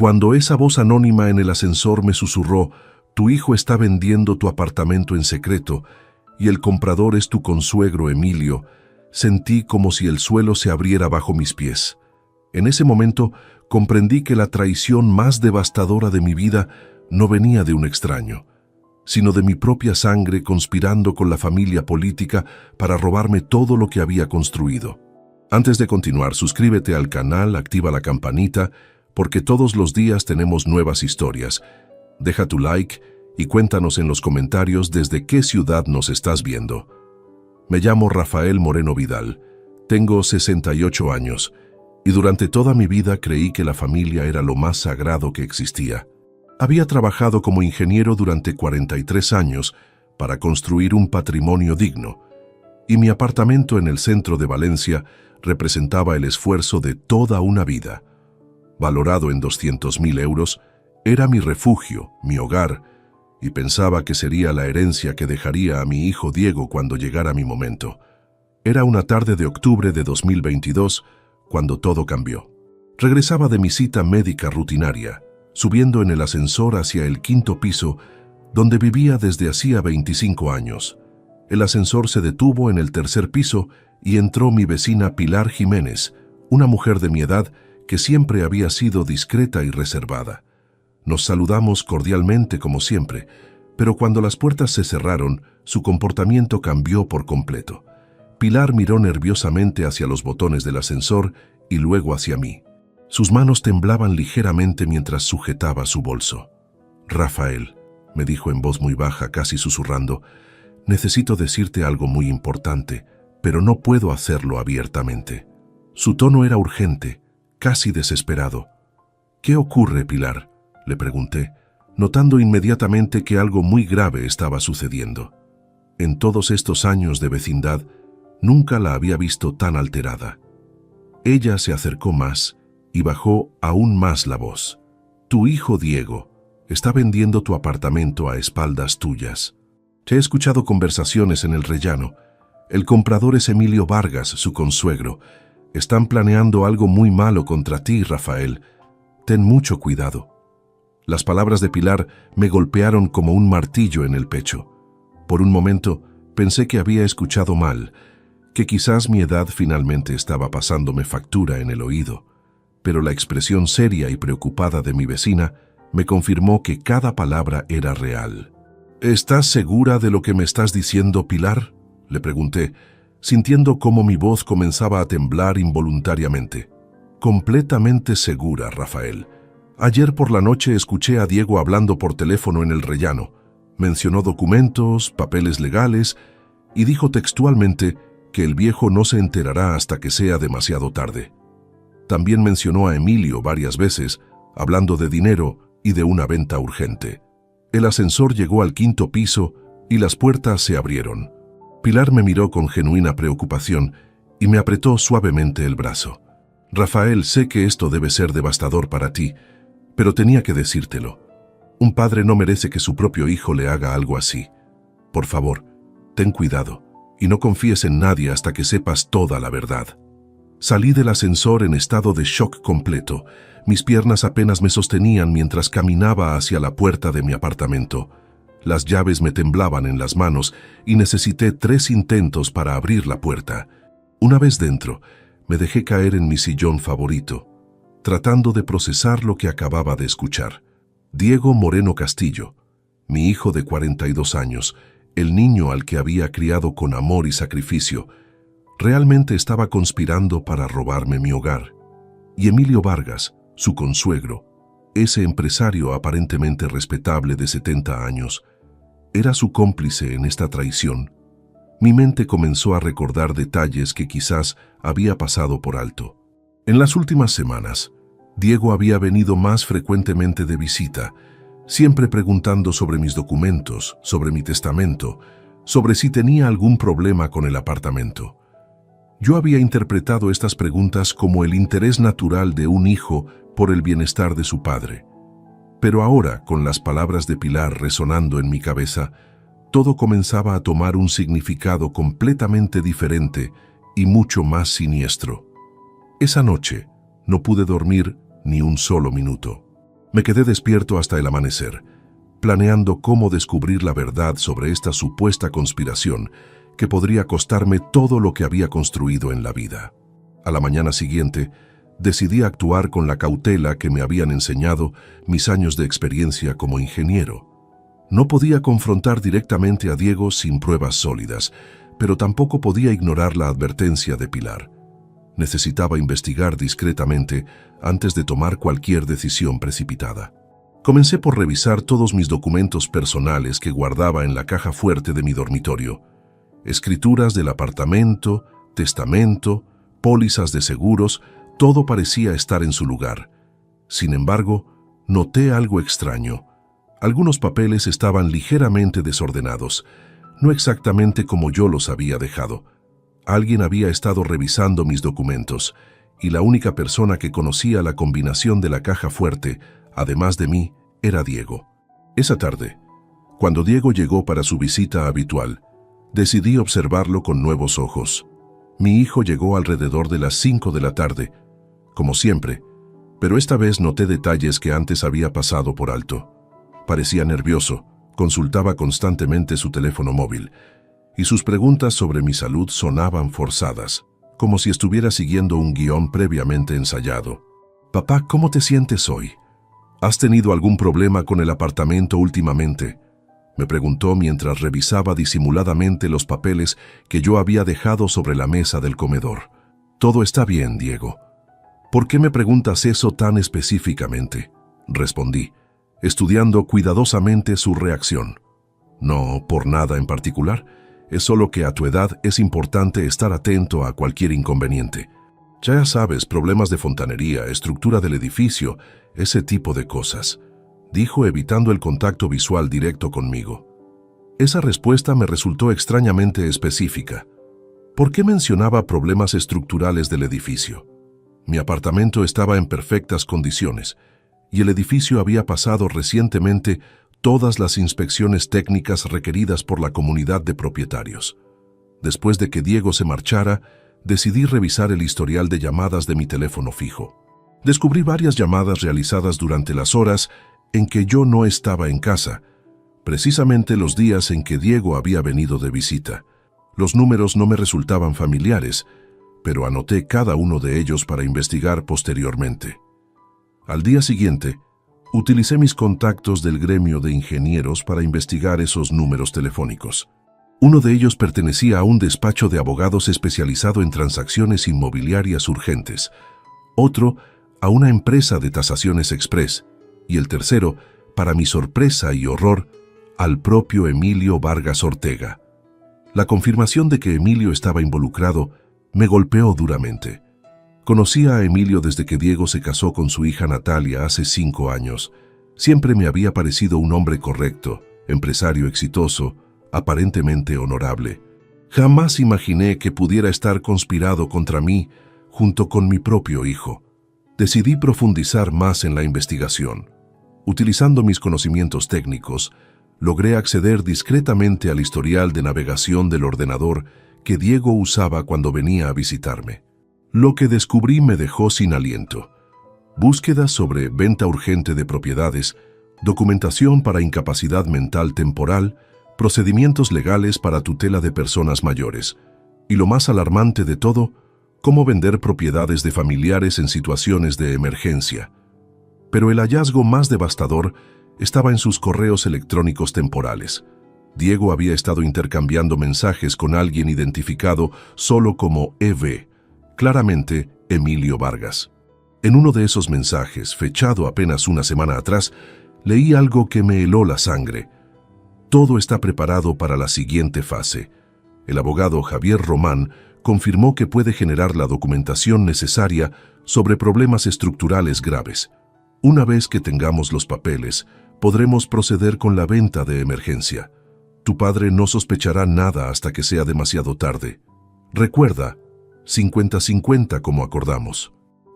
Cuando esa voz anónima en el ascensor me susurró, tu hijo está vendiendo tu apartamento en secreto y el comprador es tu consuegro Emilio, sentí como si el suelo se abriera bajo mis pies. En ese momento comprendí que la traición más devastadora de mi vida no venía de un extraño, sino de mi propia sangre conspirando con la familia política para robarme todo lo que había construido. Antes de continuar, suscríbete al canal, activa la campanita, porque todos los días tenemos nuevas historias. Deja tu like y cuéntanos en los comentarios desde qué ciudad nos estás viendo. Me llamo Rafael Moreno Vidal, tengo 68 años y durante toda mi vida creí que la familia era lo más sagrado que existía. Había trabajado como ingeniero durante 43 años para construir un patrimonio digno y mi apartamento en el centro de Valencia representaba el esfuerzo de toda una vida. Valorado en 200.000 euros, era mi refugio, mi hogar, y pensaba que sería la herencia que dejaría a mi hijo Diego cuando llegara mi momento. Era una tarde de octubre de 2022 cuando todo cambió. Regresaba de mi cita médica rutinaria, subiendo en el ascensor hacia el 5º piso, donde vivía desde hacía 25 años. El ascensor se detuvo en el 3er piso y entró mi vecina Pilar Jiménez, una mujer de mi edad que siempre había sido discreta y reservada. Nos saludamos cordialmente como siempre, pero cuando las puertas se cerraron, su comportamiento cambió por completo. Pilar miró nerviosamente hacia los botones del ascensor y luego hacia mí. Sus manos temblaban ligeramente mientras sujetaba su bolso. «Rafael», me dijo en voz muy baja, casi susurrando, «necesito decirte algo muy importante, pero no puedo hacerlo abiertamente». Su tono era urgente, casi desesperado. «¿Qué ocurre, Pilar?», le pregunté, notando inmediatamente que algo muy grave estaba sucediendo. En todos estos años de vecindad, nunca la había visto tan alterada. Ella se acercó más y bajó aún más la voz. «Tu hijo Diego está vendiendo tu apartamento a espaldas tuyas. Te he escuchado conversaciones en el rellano. El comprador es Emilio Vargas, su consuegro. Están planeando algo muy malo contra ti, Rafael. Ten mucho cuidado». Las palabras de Pilar me golpearon como un martillo en el pecho. Por un momento pensé que había escuchado mal, que quizás mi edad finalmente estaba pasándome factura en el oído, pero la expresión seria y preocupada de mi vecina me confirmó que cada palabra era real. «¿Estás segura de lo que me estás diciendo, Pilar?», le pregunté, sintiendo cómo mi voz comenzaba a temblar involuntariamente. «Completamente segura, Rafael. Ayer por la noche escuché a Diego hablando por teléfono en el rellano. Mencionó documentos, papeles legales y dijo textualmente que el viejo no se enterará hasta que sea demasiado tarde. También mencionó a Emilio varias veces, hablando de dinero y de una venta urgente. El ascensor llegó al 5º piso y las puertas se abrieron. Pilar me miró con genuina preocupación y me apretó suavemente el brazo. «Rafael, sé que esto debe ser devastador para ti, pero tenía que decírtelo. Un padre no merece que su propio hijo le haga algo así. Por favor, ten cuidado y no confíes en nadie hasta que sepas toda la verdad». Salí del ascensor en estado de shock completo. Mis piernas apenas me sostenían mientras caminaba hacia la puerta de mi apartamento. Las llaves me temblaban en las manos y necesité 3 intentos para abrir la puerta. Una vez dentro, me dejé caer en mi sillón favorito, tratando de procesar lo que acababa de escuchar. Diego Moreno Castillo, mi hijo de 42 años, el niño al que había criado con amor y sacrificio, realmente estaba conspirando para robarme mi hogar. Y Emilio Vargas, su consuegro, ese empresario aparentemente respetable de 70 años, era su cómplice en esta traición. Mi mente comenzó a recordar detalles que quizás había pasado por alto. En las últimas semanas, Diego había venido más frecuentemente de visita, siempre preguntando sobre mis documentos, sobre mi testamento, sobre si tenía algún problema con el apartamento. Yo había interpretado estas preguntas como el interés natural de un hijo por el bienestar de su padre. Pero ahora, con las palabras de Pilar resonando en mi cabeza, todo comenzaba a tomar un significado completamente diferente y mucho más siniestro. Esa noche no pude dormir ni un solo minuto. Me quedé despierto hasta el amanecer, planeando cómo descubrir la verdad sobre esta supuesta conspiración que podría costarme todo lo que había construido en la vida. A la mañana siguiente, decidí actuar con la cautela que me habían enseñado mis años de experiencia como ingeniero. No podía confrontar directamente a Diego sin pruebas sólidas, pero tampoco podía ignorar la advertencia de Pilar. Necesitaba investigar discretamente antes de tomar cualquier decisión precipitada. Comencé por revisar todos mis documentos personales que guardaba en la caja fuerte de mi dormitorio. Escrituras del apartamento, testamento, pólizas de seguros, todo parecía estar en su lugar. Sin embargo, noté algo extraño. Algunos papeles estaban ligeramente desordenados, no exactamente como yo los había dejado. Alguien había estado revisando mis documentos, y la única persona que conocía la combinación de la caja fuerte, además de mí, era Diego. Esa tarde, cuando Diego llegó para su visita habitual, decidí observarlo con nuevos ojos. Mi hijo llegó alrededor de las 5 de la tarde, como siempre, pero esta vez noté detalles que antes había pasado por alto. Parecía nervioso, consultaba constantemente su teléfono móvil, y sus preguntas sobre mi salud sonaban forzadas, como si estuviera siguiendo un guión previamente ensayado. «Papá, ¿cómo te sientes hoy? ¿Has tenido algún problema con el apartamento últimamente?», me preguntó mientras revisaba disimuladamente los papeles que yo había dejado sobre la mesa del comedor. «Todo está bien, Diego». «¿Por qué me preguntas eso tan específicamente?», respondí, estudiando cuidadosamente su reacción. «No, por nada en particular. Es solo que a tu edad es importante estar atento a cualquier inconveniente. Ya sabes, problemas de fontanería, estructura del edificio, ese tipo de cosas», dijo evitando el contacto visual directo conmigo. Esa respuesta me resultó extrañamente específica. ¿Por qué mencionaba problemas estructurales del edificio? Mi apartamento estaba en perfectas condiciones, y el edificio había pasado recientemente todas las inspecciones técnicas requeridas por la comunidad de propietarios. Después de que Diego se marchara, decidí revisar el historial de llamadas de mi teléfono fijo. Descubrí varias llamadas realizadas durante las horas en que yo no estaba en casa, precisamente los días en que Diego había venido de visita. Los números no me resultaban familiares, pero anoté cada uno de ellos para investigar posteriormente. Al día siguiente, utilicé mis contactos del gremio de ingenieros para investigar esos números telefónicos. Uno de ellos pertenecía a un despacho de abogados especializado en transacciones inmobiliarias urgentes, otro a una empresa de tasaciones express, y el tercero, para mi sorpresa y horror, al propio Emilio Vargas Ortega. La confirmación de que Emilio estaba involucrado me golpeó duramente. Conocía a Emilio desde que Diego se casó con su hija Natalia hace 5 años. Siempre me había parecido un hombre correcto, empresario exitoso, aparentemente honorable. Jamás imaginé que pudiera estar conspirado contra mí junto con mi propio hijo. Decidí profundizar más en la investigación. Utilizando mis conocimientos técnicos, logré acceder discretamente al historial de navegación del ordenador que Diego usaba cuando venía a visitarme. Lo que descubrí me dejó sin aliento. Búsquedas sobre venta urgente de propiedades, documentación para incapacidad mental temporal, procedimientos legales para tutela de personas mayores, y lo más alarmante de todo, cómo vender propiedades de familiares en situaciones de emergencia. Pero el hallazgo más devastador estaba en sus correos electrónicos temporales. Diego había estado intercambiando mensajes con alguien identificado solo como EV, claramente Emilio Vargas. En uno de esos mensajes, fechado apenas una semana atrás, leí algo que me heló la sangre. Todo está preparado para la siguiente fase. El abogado Javier Román confirmó que puede generar la documentación necesaria sobre problemas estructurales graves. Una vez que tengamos los papeles, podremos proceder con la venta de emergencia. Tu padre no sospechará nada hasta que sea demasiado tarde. Recuerda, 50-50 como acordamos.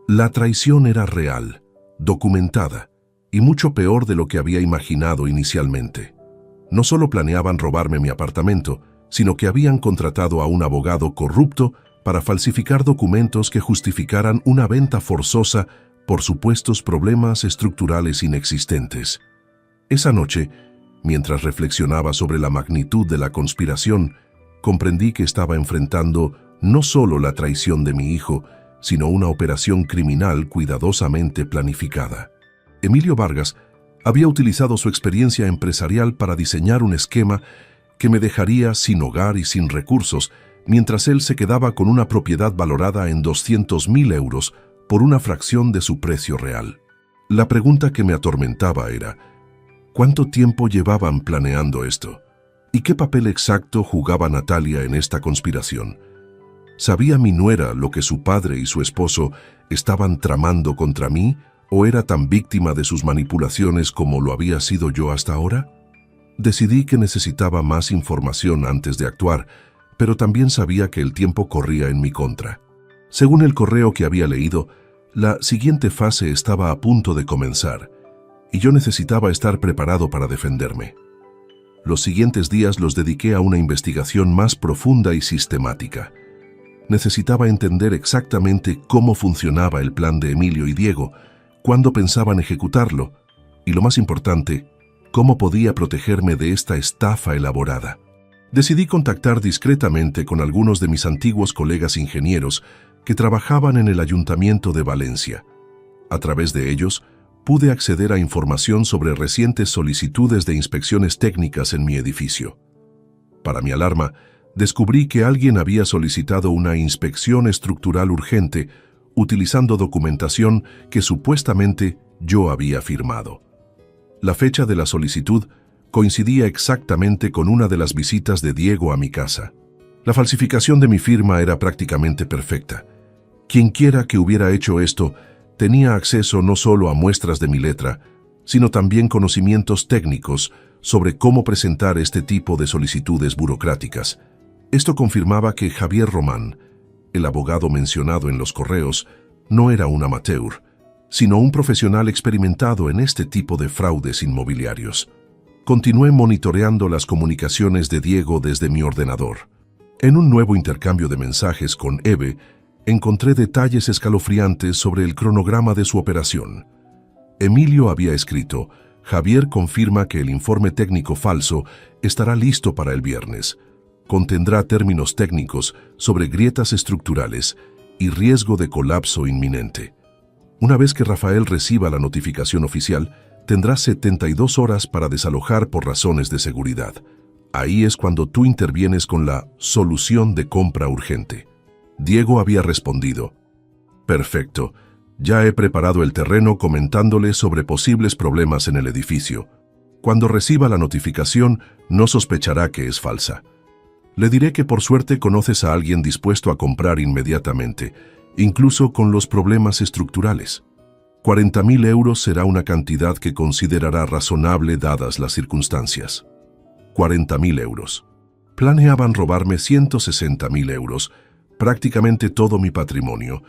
La traición era real, documentada, y mucho peor de lo que había imaginado inicialmente. No solo planeaban robarme mi apartamento, sino que habían contratado a un abogado corrupto para falsificar documentos que justificaran una venta forzosa por supuestos problemas estructurales inexistentes. Esa noche, mientras reflexionaba sobre la magnitud de la conspiración, comprendí que estaba enfrentando no solo la traición de mi hijo, sino una operación criminal cuidadosamente planificada. Emilio Vargas había utilizado su experiencia empresarial para diseñar un esquema que me dejaría sin hogar y sin recursos, mientras él se quedaba con una propiedad valorada en 200.000 euros por una fracción de su precio real. La pregunta que me atormentaba era, ¿cuánto tiempo llevaban planeando esto? ¿Y qué papel exacto jugaba Natalia en esta conspiración? ¿Sabía mi nuera lo que su padre y su esposo estaban tramando contra mí, o era tan víctima de sus manipulaciones como lo había sido yo hasta ahora? Decidí que necesitaba más información antes de actuar, pero también sabía que el tiempo corría en mi contra. Según el correo que había leído, la siguiente fase estaba a punto de comenzar, y yo necesitaba estar preparado para defenderme. Los siguientes días los dediqué a una investigación más profunda y sistemática. Necesitaba entender exactamente cómo funcionaba el plan de Emilio y Diego, cuándo pensaban ejecutarlo, y lo más importante, cómo podía protegerme de esta estafa elaborada. Decidí contactar discretamente con algunos de mis antiguos colegas ingenieros que trabajaban en el Ayuntamiento de Valencia. A través de ellos, pude acceder a información sobre recientes solicitudes de inspecciones técnicas en mi edificio. Para mi alarma, descubrí que alguien había solicitado una inspección estructural urgente utilizando documentación que supuestamente yo había firmado. La fecha de la solicitud coincidía exactamente con una de las visitas de Diego a mi casa. La falsificación de mi firma era prácticamente perfecta. Quienquiera que hubiera hecho esto tenía acceso no solo a muestras de mi letra, sino también conocimientos técnicos sobre cómo presentar este tipo de solicitudes burocráticas. Esto confirmaba que Javier Román, el abogado mencionado en los correos, no era un amateur, sino un profesional experimentado en este tipo de fraudes inmobiliarios. Continué monitoreando las comunicaciones de Diego desde mi ordenador. En un nuevo intercambio de mensajes con Eve, encontré detalles escalofriantes sobre el cronograma de su operación. Emilio había escrito, Javier confirma que el informe técnico falso estará listo para el viernes. Contendrá términos técnicos sobre grietas estructurales y riesgo de colapso inminente. Una vez que Rafael reciba la notificación oficial, tendrá 72 horas para desalojar por razones de seguridad. Ahí es cuando tú intervienes con la solución de compra urgente. Diego había respondido, perfecto, ya he preparado el terreno comentándole sobre posibles problemas en el edificio. Cuando reciba la notificación, no sospechará que es falsa. Le diré que por suerte conoces a alguien dispuesto a comprar inmediatamente, incluso con los problemas estructurales. 40.000 euros será una cantidad que considerará razonable dadas las circunstancias. 40.000 euros. Planeaban robarme 160.000 euros, prácticamente todo mi patrimonio,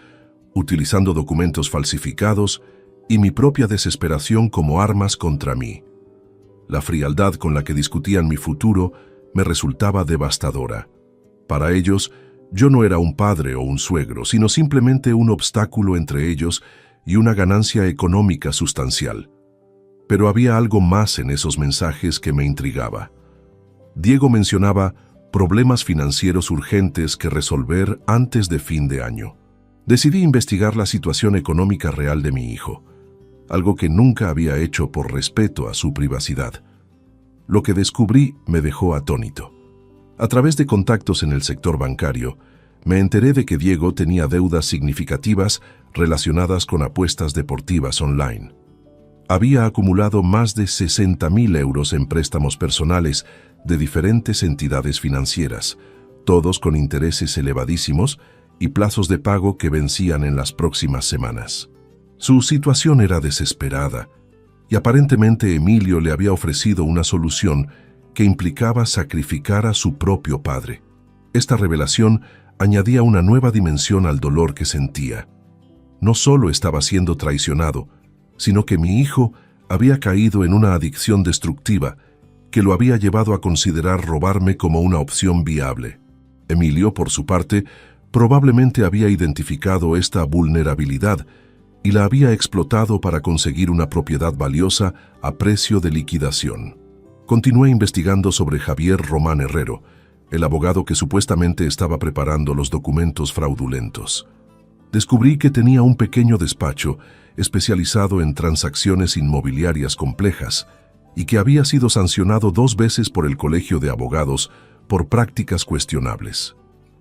utilizando documentos falsificados y mi propia desesperación como armas contra mí. La frialdad con la que discutían mi futuro me resultaba devastadora. Para ellos, yo no era un padre o un suegro, sino simplemente un obstáculo entre ellos y una ganancia económica sustancial. Pero había algo más en esos mensajes que me intrigaba. Diego mencionaba problemas financieros urgentes que resolver antes de fin de año. Decidí investigar la situación económica real de mi hijo, algo que nunca había hecho por respeto a su privacidad. Lo que descubrí me dejó atónito. A través de contactos en el sector bancario, me enteré de que Diego tenía deudas significativas relacionadas con apuestas deportivas online. Había acumulado más de 60.000 euros en préstamos personales de diferentes entidades financieras, todos con intereses elevadísimos y plazos de pago que vencían en las próximas semanas. Su situación era desesperada, y aparentemente Emilio le había ofrecido una solución que implicaba sacrificar a su propio padre. Esta revelación añadía una nueva dimensión al dolor que sentía. No solo estaba siendo traicionado, sino que mi hijo había caído en una adicción destructiva que lo había llevado a considerar robarme como una opción viable. Emilio, por su parte, probablemente había identificado esta vulnerabilidad y la había explotado para conseguir una propiedad valiosa a precio de liquidación. Continué investigando sobre Javier Román Herrero, el abogado que supuestamente estaba preparando los documentos fraudulentos. Descubrí que tenía un pequeño despacho especializado en transacciones inmobiliarias complejas y que había sido sancionado 2 veces por el Colegio de Abogados por prácticas cuestionables.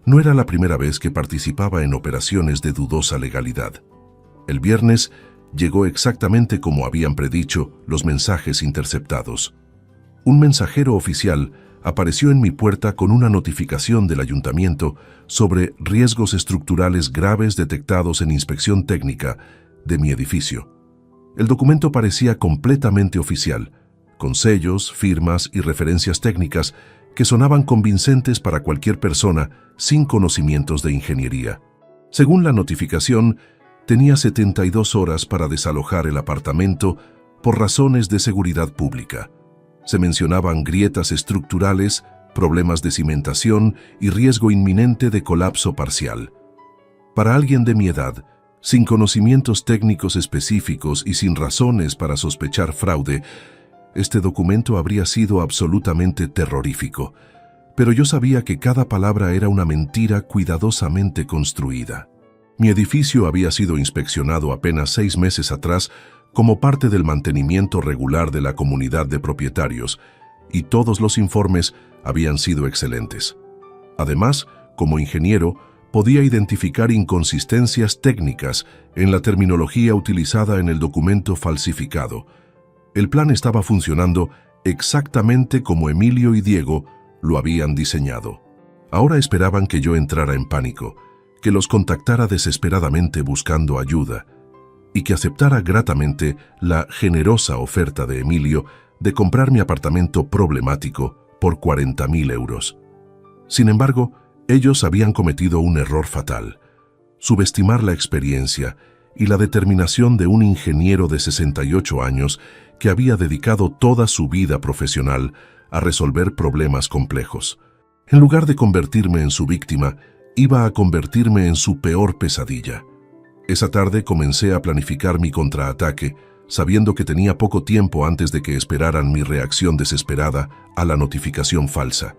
No era la primera vez que participaba en operaciones de dudosa legalidad. El viernes llegó exactamente como habían predicho los mensajes interceptados. Un mensajero oficial apareció en mi puerta con una notificación del ayuntamiento sobre riesgos estructurales graves detectados en inspección técnica de mi edificio. El documento parecía completamente oficial, con sellos, firmas y referencias técnicas que sonaban convincentes para cualquier persona sin conocimientos de ingeniería. Según la notificación, tenía 72 horas para desalojar el apartamento por razones de seguridad pública. Se mencionaban grietas estructurales, problemas de cimentación y riesgo inminente de colapso parcial. Para alguien de mi edad, sin conocimientos técnicos específicos y sin razones para sospechar fraude, este documento habría sido absolutamente terrorífico. Pero yo sabía que cada palabra era una mentira cuidadosamente construida. Mi edificio había sido inspeccionado apenas 6 meses atrás como parte del mantenimiento regular de la comunidad de propietarios, y todos los informes habían sido excelentes. Además, como ingeniero, podía identificar inconsistencias técnicas en la terminología utilizada en el documento falsificado. El plan estaba funcionando exactamente como Emilio y Diego lo habían diseñado. Ahora esperaban que yo entrara en pánico, que los contactara desesperadamente buscando ayuda, y que aceptara gratamente la generosa oferta de Emilio de comprar mi apartamento problemático por 40.000 euros. Sin embargo, ellos habían cometido un error fatal: subestimar la experiencia y la determinación de un ingeniero de 68 años que había dedicado toda su vida profesional a resolver problemas complejos. En lugar de convertirme en su víctima, iba a convertirme en su peor pesadilla. Esa tarde comencé a planificar mi contraataque, sabiendo que tenía poco tiempo antes de que esperaran mi reacción desesperada a la notificación falsa.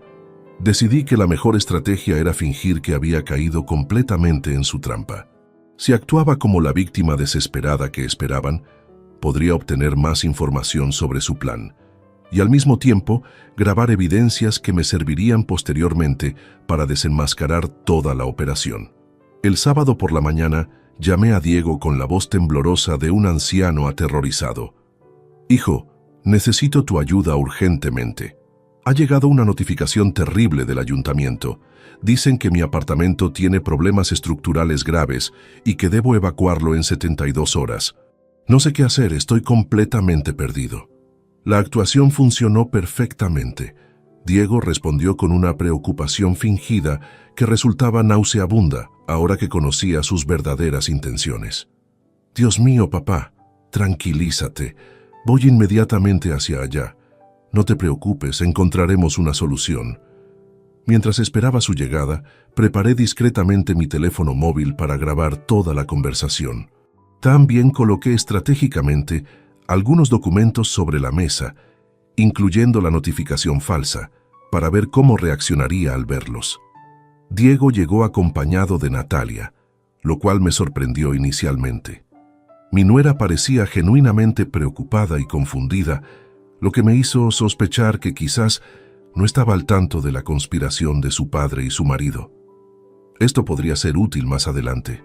Decidí que la mejor estrategia era fingir que había caído completamente en su trampa. Si actuaba como la víctima desesperada que esperaban, podría obtener más información sobre su plan, y al mismo tiempo grabar evidencias que me servirían posteriormente para desenmascarar toda la operación. El sábado por la mañana, llamé a Diego con la voz temblorosa de un anciano aterrorizado. «Hijo, necesito tu ayuda urgentemente. Ha llegado una notificación terrible del ayuntamiento. Dicen que mi apartamento tiene problemas estructurales graves y que debo evacuarlo en 72 horas. No sé qué hacer, estoy completamente perdido». La actuación funcionó perfectamente. Diego respondió con una preocupación fingida que resultaba nauseabunda ahora que conocía sus verdaderas intenciones. «Dios mío, papá, tranquilízate. Voy inmediatamente hacia allá. No te preocupes, encontraremos una solución». Mientras esperaba su llegada, preparé discretamente mi teléfono móvil para grabar toda la conversación. También coloqué estratégicamente algunos documentos sobre la mesa, incluyendo la notificación falsa, para ver cómo reaccionaría al verlos. Diego llegó acompañado de Natalia, lo cual me sorprendió inicialmente. Mi nuera parecía genuinamente preocupada y confundida, lo que me hizo sospechar que quizás no estaba al tanto de la conspiración de su padre y su marido. Esto podría ser útil más adelante.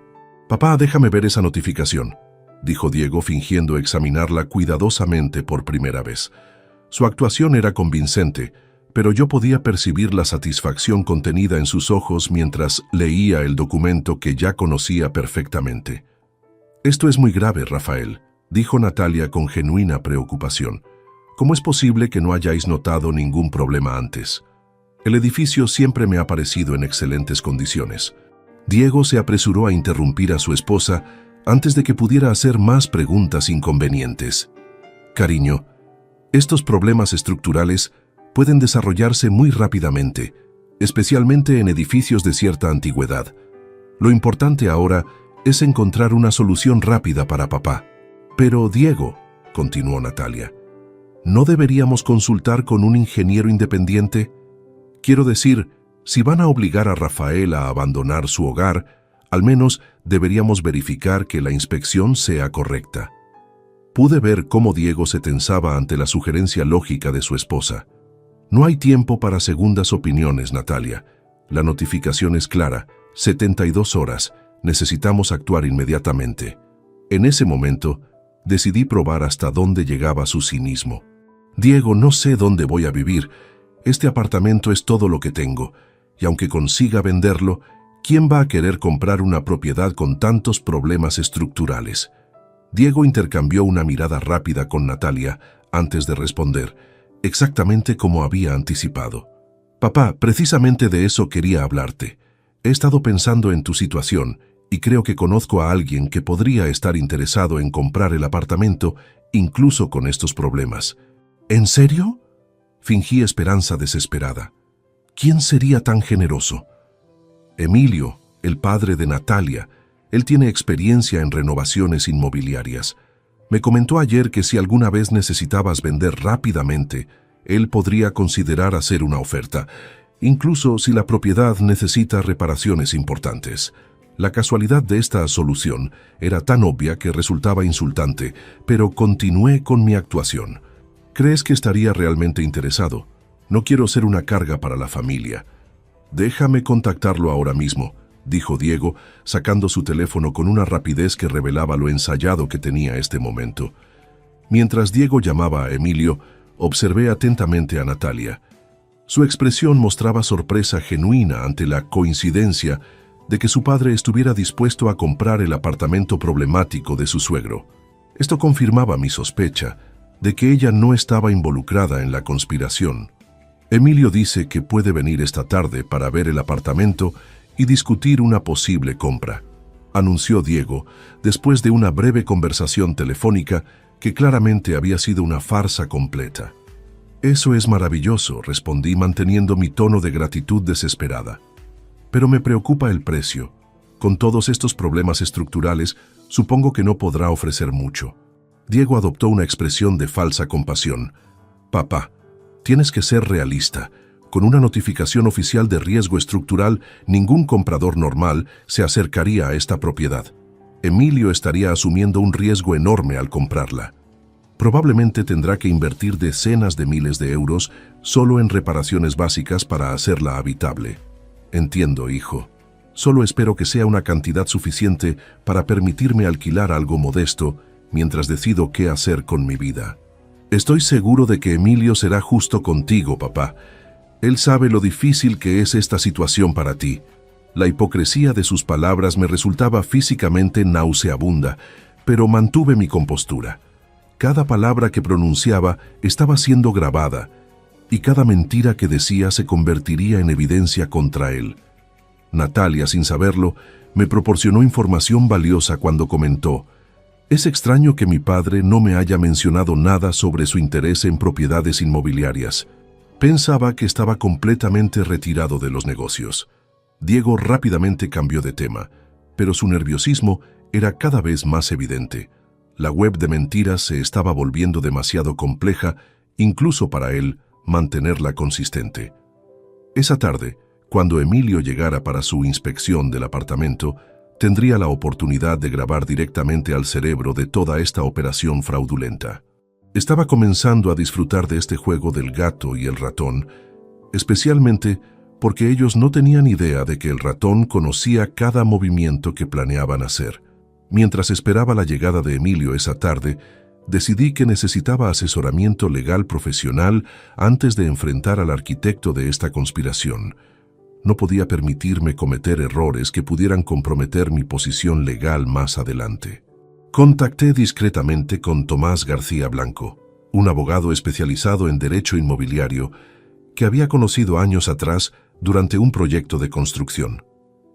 «Papá, déjame ver esa notificación», dijo Diego fingiendo examinarla cuidadosamente por primera vez. Su actuación era convincente, pero yo podía percibir la satisfacción contenida en sus ojos mientras leía el documento que ya conocía perfectamente. «Esto es muy grave, Rafael», dijo Natalia con genuina preocupación. «¿Cómo es posible que no hayáis notado ningún problema antes? El edificio siempre me ha parecido en excelentes condiciones». Diego se apresuró a interrumpir a su esposa antes de que pudiera hacer más preguntas inconvenientes. «Cariño, estos problemas estructurales pueden desarrollarse muy rápidamente, especialmente en edificios de cierta antigüedad. Lo importante ahora es encontrar una solución rápida para papá. Pero, Diego, continuó Natalia, ¿no deberíamos consultar con un ingeniero independiente? Quiero decir, si van a obligar a Rafael a abandonar su hogar, al menos deberíamos verificar que la inspección sea correcta. Pude ver cómo Diego se tensaba ante la sugerencia lógica de su esposa. No hay tiempo para segundas opiniones, Natalia. La notificación es clara, 72 horas, necesitamos actuar inmediatamente. En ese momento, decidí probar hasta dónde llegaba su cinismo. Diego, no sé dónde voy a vivir. Este apartamento es todo lo que tengo, y aunque consiga venderlo, ¿quién va a querer comprar una propiedad con tantos problemas estructurales? Diego intercambió una mirada rápida con Natalia antes de responder, exactamente como había anticipado. Papá, precisamente de eso quería hablarte. He estado pensando en tu situación y creo que conozco a alguien que podría estar interesado en comprar el apartamento, incluso con estos problemas. ¿En serio? Fingí esperanza desesperada. ¿Quién sería tan generoso? Emilio, el padre de Natalia. Él tiene experiencia en renovaciones inmobiliarias. Me comentó ayer que si alguna vez necesitabas vender rápidamente, él podría considerar hacer una oferta, incluso si la propiedad necesita reparaciones importantes. La casualidad de esta solución era tan obvia que resultaba insultante, pero continué con mi actuación. ¿Crees que estaría realmente interesado? No quiero ser una carga para la familia. Déjame contactarlo ahora mismo, dijo Diego, sacando su teléfono con una rapidez que revelaba lo ensayado que tenía este momento. Mientras Diego llamaba a Emilio, observé atentamente a Natalia. Su expresión mostraba sorpresa genuina ante la coincidencia de que su padre estuviera dispuesto a comprar el apartamento problemático de su suegro. Esto confirmaba mi sospecha de que ella no estaba involucrada en la conspiración. Emilio dice que puede venir esta tarde para ver el apartamento y discutir una posible compra, anunció Diego, después de una breve conversación telefónica que claramente había sido una farsa completa. Eso es maravilloso, respondí manteniendo mi tono de gratitud desesperada. Pero me preocupa el precio. Con todos estos problemas estructurales, supongo que no podrá ofrecer mucho. Diego adoptó una expresión de falsa compasión. Papá, tienes que ser realista. Con una notificación oficial de riesgo estructural, ningún comprador normal se acercaría a esta propiedad. Emilio estaría asumiendo un riesgo enorme al comprarla. Probablemente tendrá que invertir decenas de miles de euros solo en reparaciones básicas para hacerla habitable. Entiendo, hijo. Solo espero que sea una cantidad suficiente para permitirme alquilar algo modesto mientras decido qué hacer con mi vida. Estoy seguro de que Emilio será justo contigo, papá. Él sabe lo difícil que es esta situación para ti. La hipocresía de sus palabras me resultaba físicamente nauseabunda, pero mantuve mi compostura. Cada palabra que pronunciaba estaba siendo grabada, y cada mentira que decía se convertiría en evidencia contra él. Natalia, sin saberlo, me proporcionó información valiosa cuando comentó: «Es extraño que mi padre no me haya mencionado nada sobre su interés en propiedades inmobiliarias. Pensaba que estaba completamente retirado de los negocios». Diego rápidamente cambió de tema, pero su nerviosismo era cada vez más evidente. La web de mentiras se estaba volviendo demasiado compleja, incluso para él, mantenerla consistente. Esa tarde, cuando Emilio llegara para su inspección del apartamento, tendría la oportunidad de grabar directamente al cerebro de toda esta operación fraudulenta. Estaba comenzando a disfrutar de este juego del gato y el ratón, especialmente porque ellos no tenían idea de que el ratón conocía cada movimiento que planeaban hacer. Mientras esperaba la llegada de Emilio esa tarde, decidí que necesitaba asesoramiento legal profesional antes de enfrentar al arquitecto de esta conspiración. No podía permitirme cometer errores que pudieran comprometer mi posición legal más adelante. Contacté discretamente con Tomás García Blanco, un abogado especializado en derecho inmobiliario que había conocido años atrás durante un proyecto de construcción.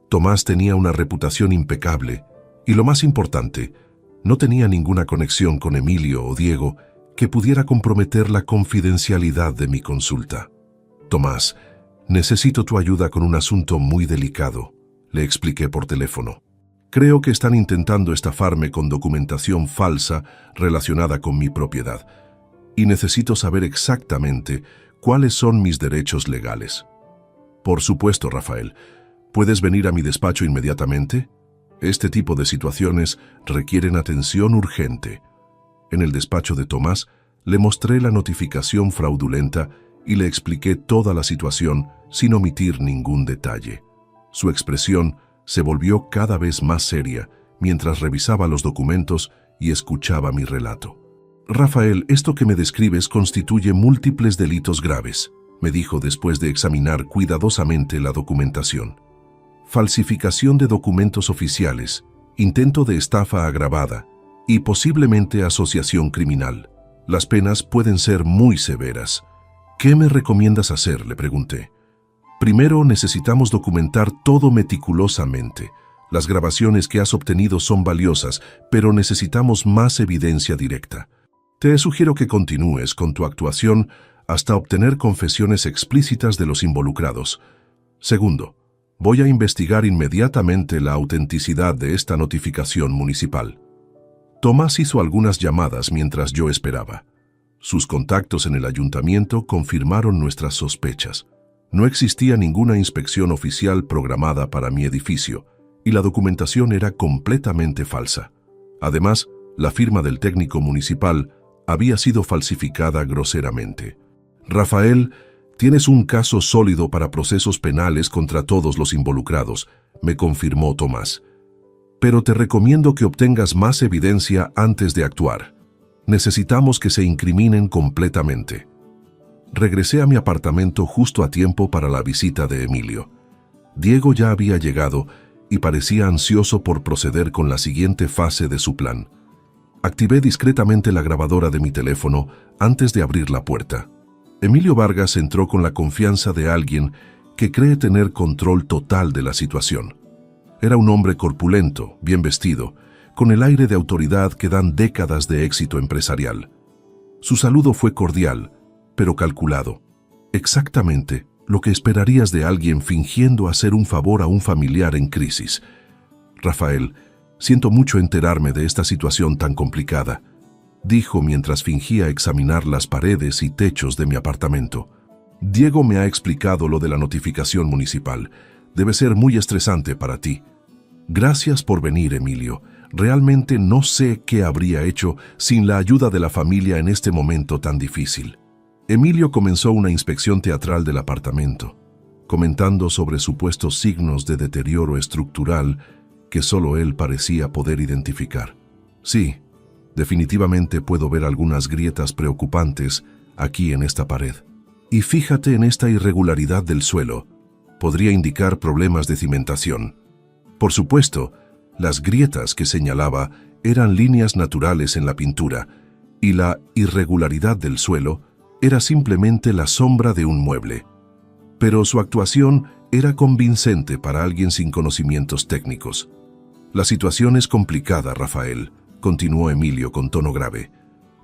Tomás tenía una reputación impecable y, lo más importante, no tenía ninguna conexión con Emilio o Diego que pudiera comprometer la confidencialidad de mi consulta. «Tomás, necesito tu ayuda con un asunto muy delicado», le expliqué por teléfono. Creo que están intentando estafarme con documentación falsa relacionada con mi propiedad, y necesito saber exactamente cuáles son mis derechos legales. Por supuesto, Rafael. ¿Puedes venir a mi despacho inmediatamente? Este tipo de situaciones requieren atención urgente. En el despacho de Tomás, le mostré la notificación fraudulenta y le expliqué toda la situación sin omitir ningún detalle. Su expresión se volvió cada vez más seria mientras revisaba los documentos y escuchaba mi relato. Rafael, esto que me describes constituye múltiples delitos graves, me dijo después de examinar cuidadosamente la documentación. Falsificación de documentos oficiales, intento de estafa agravada y posiblemente asociación criminal. Las penas pueden ser muy severas. ¿Qué me recomiendas hacer?, le pregunté. Primero, necesitamos documentar todo meticulosamente. Las grabaciones que has obtenido son valiosas, pero necesitamos más evidencia directa. Te sugiero que continúes con tu actuación hasta obtener confesiones explícitas de los involucrados. Segundo, voy a investigar inmediatamente la autenticidad de esta notificación municipal. Tomás hizo algunas llamadas mientras yo esperaba. Sus contactos en el ayuntamiento confirmaron nuestras sospechas. No existía ninguna inspección oficial programada para mi edificio, y la documentación era completamente falsa. Además, la firma del técnico municipal había sido falsificada groseramente. Rafael, tienes un caso sólido para procesos penales contra todos los involucrados, me confirmó Tomás. Pero te recomiendo que obtengas más evidencia antes de actuar. Necesitamos que se incriminen completamente. Regresé a mi apartamento justo a tiempo para la visita de Emilio. Diego ya había llegado y parecía ansioso por proceder con la siguiente fase de su plan. Activé discretamente la grabadora de mi teléfono antes de abrir la puerta. Emilio Vargas entró con la confianza de alguien que cree tener control total de la situación. Era un hombre corpulento, bien vestido, con el aire de autoridad que dan décadas de éxito empresarial. Su saludo fue cordial, pero calculado. Exactamente lo que esperarías de alguien fingiendo hacer un favor a un familiar en crisis. Rafael, siento mucho enterarme de esta situación tan complicada, dijo mientras fingía examinar las paredes y techos de mi apartamento. Diego me ha explicado lo de la notificación municipal. Debe ser muy estresante para ti. Gracias por venir, Emilio. Realmente no sé qué habría hecho sin la ayuda de la familia en este momento tan difícil. Emilio comenzó una inspección teatral del apartamento, comentando sobre supuestos signos de deterioro estructural que solo él parecía poder identificar. Sí, definitivamente puedo ver algunas grietas preocupantes aquí en esta pared. Y fíjate en esta irregularidad del suelo. Podría indicar problemas de cimentación. Por supuesto, las grietas que señalaba eran líneas naturales en la pintura, y la irregularidad del suelo era simplemente la sombra de un mueble. Pero su actuación era convincente para alguien sin conocimientos técnicos. La situación es complicada, Rafael, continuó Emilio con tono grave.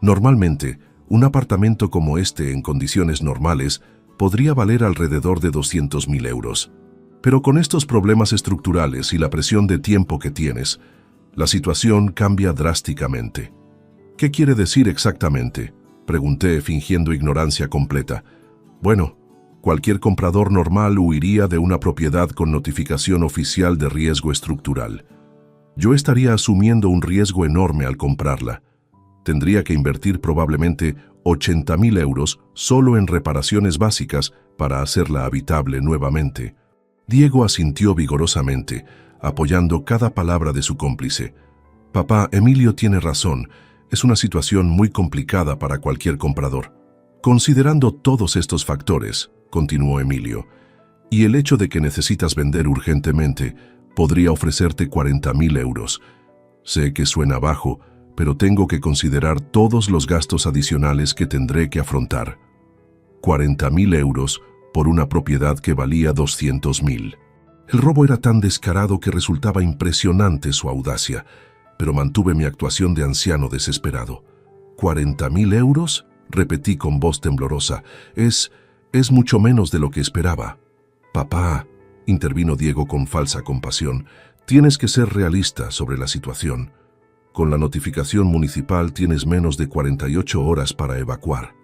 Normalmente, un apartamento como este en condiciones normales podría valer alrededor de 200.000 euros. Pero con estos problemas estructurales y la presión de tiempo que tienes, la situación cambia drásticamente. ¿Qué quiere decir exactamente?, pregunté fingiendo ignorancia completa. Bueno, cualquier comprador normal huiría de una propiedad con notificación oficial de riesgo estructural. Yo estaría asumiendo un riesgo enorme al comprarla. Tendría que invertir probablemente 80.000 euros solo en reparaciones básicas para hacerla habitable nuevamente. Diego asintió vigorosamente, apoyando cada palabra de su cómplice. Papá, Emilio tiene razón. Es una situación muy complicada para cualquier comprador. Considerando todos estos factores, continuó Emilio, y el hecho de que necesitas vender urgentemente, podría ofrecerte 40.000 euros. Sé que suena bajo, pero tengo que considerar todos los gastos adicionales que tendré que afrontar. 40.000 euros por una propiedad que valía 200.000. El robo era tan descarado que resultaba impresionante su audacia, pero mantuve mi actuación de anciano desesperado. ¿40.000 euros? Repetí con voz temblorosa. Es mucho menos de lo que esperaba. Papá, intervino Diego con falsa compasión, Tienes que ser realista sobre la situación. Con la notificación municipal tienes menos de 48 horas para evacuar.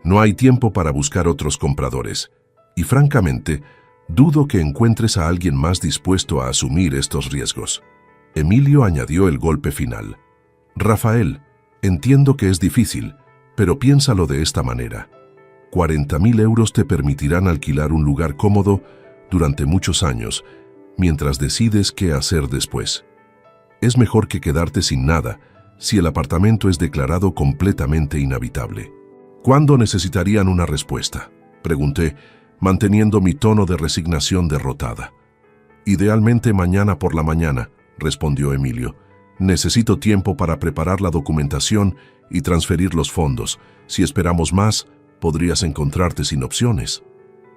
No hay tiempo para buscar otros compradores. Y francamente, dudo que encuentres a alguien más dispuesto a asumir estos riesgos. Emilio añadió el golpe final. Rafael, entiendo que es difícil, pero piénsalo de esta manera. 40.000 euros te permitirán alquilar un lugar cómodo durante muchos años, mientras decides qué hacer después. Es mejor que quedarte sin nada si el apartamento es declarado completamente inhabitable. ¿Cuándo necesitarían una respuesta?, pregunté, manteniendo mi tono de resignación derrotada. Idealmente mañana por la mañana, respondió Emilio. Necesito tiempo para preparar la documentación y transferir los fondos. Si esperamos más, podrías encontrarte sin opciones.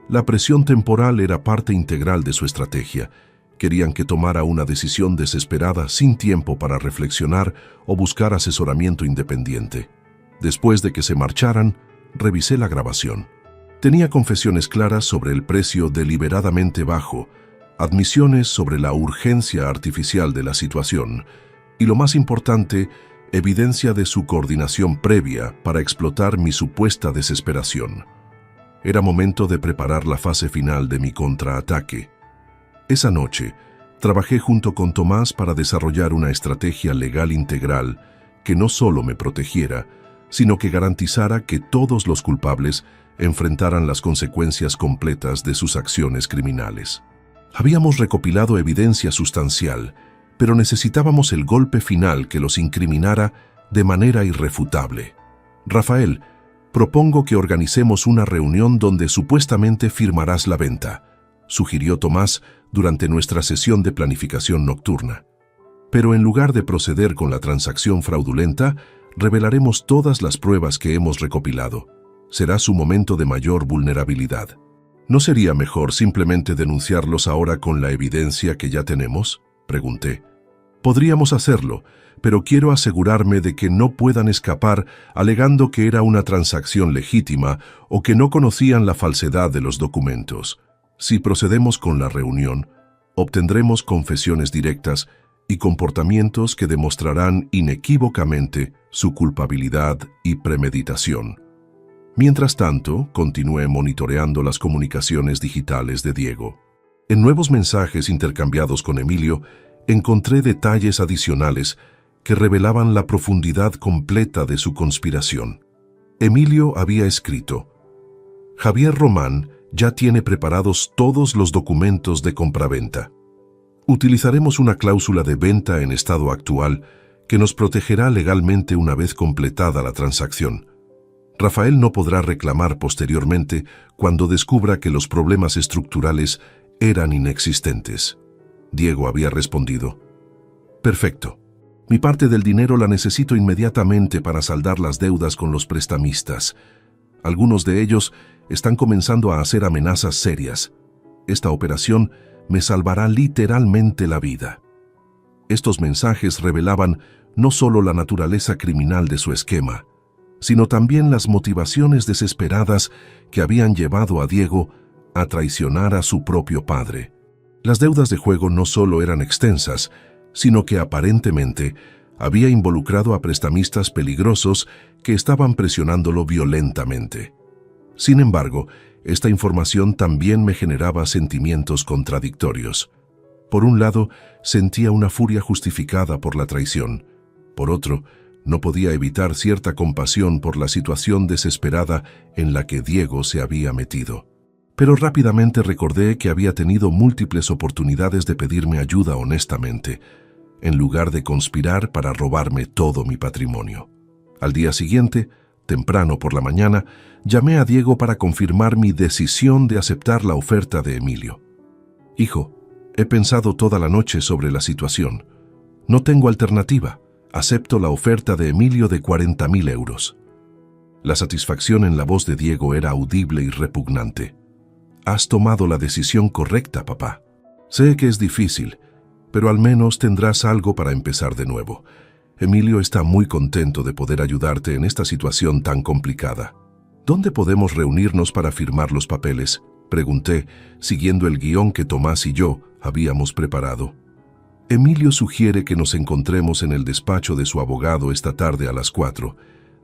La presión temporal era parte integral de su estrategia. Querían que tomara una decisión desesperada sin tiempo para reflexionar o buscar asesoramiento independiente. Después de que se marcharan, revisé la grabación. Tenía confesiones claras sobre el precio deliberadamente bajo, admisiones sobre la urgencia artificial de la situación y, lo más importante, evidencia de su coordinación previa para explotar mi supuesta desesperación. Era momento de preparar la fase final de mi contraataque. Esa noche, trabajé junto con Tomás para desarrollar una estrategia legal integral que no solo me protegiera, sino que garantizara que todos los culpables enfrentaran las consecuencias completas de sus acciones criminales. Habíamos recopilado evidencia sustancial, pero necesitábamos el golpe final que los incriminara de manera irrefutable. Rafael, propongo que organicemos una reunión donde supuestamente firmarás la venta, sugirió Tomás durante nuestra sesión de planificación nocturna. Pero en lugar de proceder con la transacción fraudulenta, revelaremos todas las pruebas que hemos recopilado. Será su momento de mayor vulnerabilidad. ¿No sería mejor simplemente denunciarlos ahora con la evidencia que ya tenemos?, pregunté. Podríamos hacerlo, pero quiero asegurarme de que no puedan escapar alegando que era una transacción legítima o que no conocían la falsedad de los documentos. Si procedemos con la reunión, obtendremos confesiones directas y comportamientos que demostrarán inequívocamente su culpabilidad y premeditación. Mientras tanto, continué monitoreando las comunicaciones digitales de Diego. En nuevos mensajes intercambiados con Emilio, encontré detalles adicionales que revelaban la profundidad completa de su conspiración. Emilio había escrito: Javier Román ya tiene preparados todos los documentos de compraventa. Utilizaremos una cláusula de venta en estado actual que nos protegerá legalmente una vez completada la transacción. Rafael no podrá reclamar posteriormente cuando descubra que los problemas estructurales eran inexistentes. Diego había respondido: Perfecto. Mi parte del dinero la necesito inmediatamente para saldar las deudas con los prestamistas. Algunos de ellos están comenzando a hacer amenazas serias. Esta operación me salvará literalmente la vida. Estos mensajes revelaban no solo la naturaleza criminal de su esquema, sino también las motivaciones desesperadas que habían llevado a Diego a traicionar a su propio padre. Las deudas de juego no solo eran extensas, sino que aparentemente había involucrado a prestamistas peligrosos que estaban presionándolo violentamente. Sin embargo, esta información también me generaba sentimientos contradictorios. Por un lado, sentía una furia justificada por la traición. Por otro, no podía evitar cierta compasión por la situación desesperada en la que Diego se había metido. Pero rápidamente recordé que había tenido múltiples oportunidades de pedirme ayuda honestamente, en lugar de conspirar para robarme todo mi patrimonio. Al día siguiente, temprano por la mañana, llamé a Diego para confirmar mi decisión de aceptar la oferta de Emilio. Hijo, he pensado toda la noche sobre la situación. No tengo alternativa. Acepto la oferta de Emilio de 40.000 euros. La satisfacción en la voz de Diego era audible y repugnante. Has tomado la decisión correcta, papá. Sé que es difícil, pero al menos tendrás algo para empezar de nuevo. Emilio está muy contento de poder ayudarte en esta situación tan complicada. ¿Dónde podemos reunirnos para firmar los papeles?, pregunté, siguiendo el guión que Tomás y yo habíamos preparado. Emilio sugiere que nos encontremos en el despacho de su abogado esta tarde a las 4.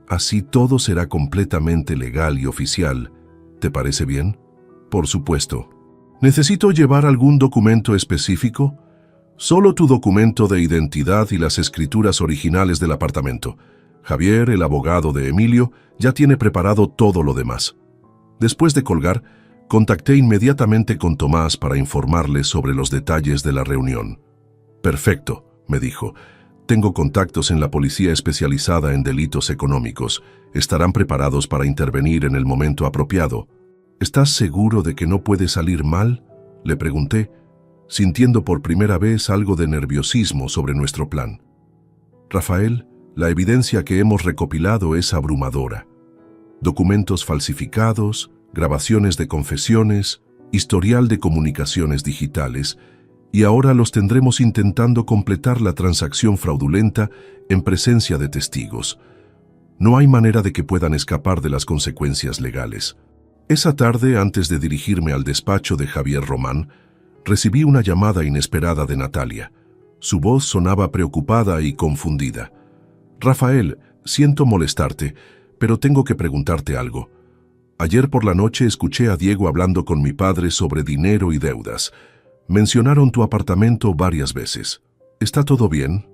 Así todo será completamente legal y oficial. ¿Te parece bien? Por supuesto. ¿Necesito llevar algún documento específico? Solo tu documento de identidad y las escrituras originales del apartamento. Javier, el abogado de Emilio, ya tiene preparado todo lo demás. Después de colgar, contacté inmediatamente con Tomás para informarle sobre los detalles de la reunión. Perfecto, me dijo. Tengo contactos en la policía especializada en delitos económicos. Estarán preparados para intervenir en el momento apropiado. ¿Estás seguro de que no puede salir mal?, le pregunté, sintiendo por primera vez algo de nerviosismo sobre nuestro plan. Rafael, la evidencia que hemos recopilado es abrumadora. Documentos falsificados, grabaciones de confesiones, historial de comunicaciones digitales, y ahora los tendremos intentando completar la transacción fraudulenta en presencia de testigos. No hay manera de que puedan escapar de las consecuencias legales. Esa tarde, antes de dirigirme al despacho de Javier Román, recibí una llamada inesperada de Natalia. Su voz sonaba preocupada y confundida. «Rafael, siento molestarte, pero tengo que preguntarte algo. Ayer por la noche escuché a Diego hablando con mi padre sobre dinero y deudas. Mencionaron tu apartamento varias veces. ¿Está todo bien?»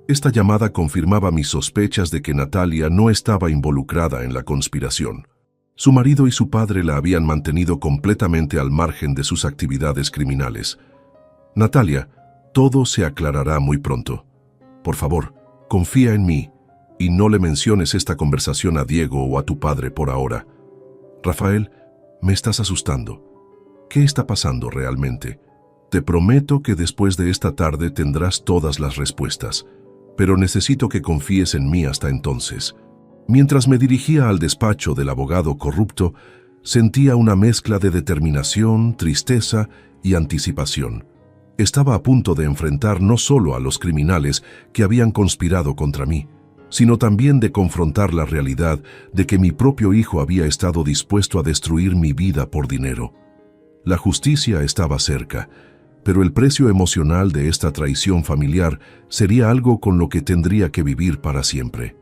Esta llamada confirmaba mis sospechas de que Natalia no estaba involucrada en la conspiración. Su marido y su padre la habían mantenido completamente al margen de sus actividades criminales. «Natalia, todo se aclarará muy pronto. Por favor, confía en mí y no le menciones esta conversación a Diego o a tu padre por ahora. Rafael, me estás asustando. ¿Qué está pasando realmente? Te prometo que después de esta tarde tendrás todas las respuestas, pero necesito que confíes en mí hasta entonces». Mientras me dirigía al despacho del abogado corrupto, sentía una mezcla de determinación, tristeza y anticipación. Estaba a punto de enfrentar no solo a los criminales que habían conspirado contra mí, sino también de confrontar la realidad de que mi propio hijo había estado dispuesto a destruir mi vida por dinero. La justicia estaba cerca, pero el precio emocional de esta traición familiar sería algo con lo que tendría que vivir para siempre.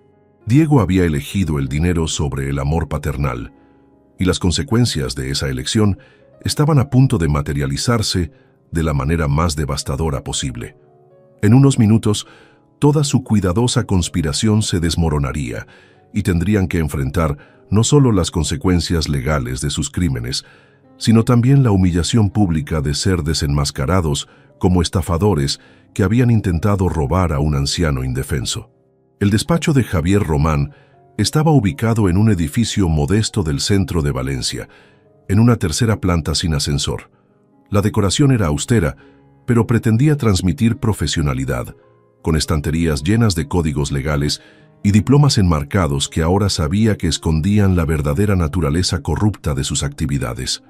Diego había elegido el dinero sobre el amor paternal, y las consecuencias de esa elección estaban a punto de materializarse de la manera más devastadora posible. En unos minutos, toda su cuidadosa conspiración se desmoronaría y tendrían que enfrentar no solo las consecuencias legales de sus crímenes, sino también la humillación pública de ser desenmascarados como estafadores que habían intentado robar a un anciano indefenso. El despacho de Javier Román estaba ubicado en un edificio modesto del centro de Valencia, en una tercera planta sin ascensor. La decoración era austera, pero pretendía transmitir profesionalidad, con estanterías llenas de códigos legales y diplomas enmarcados que ahora sabía que escondían la verdadera naturaleza corrupta de sus actividades.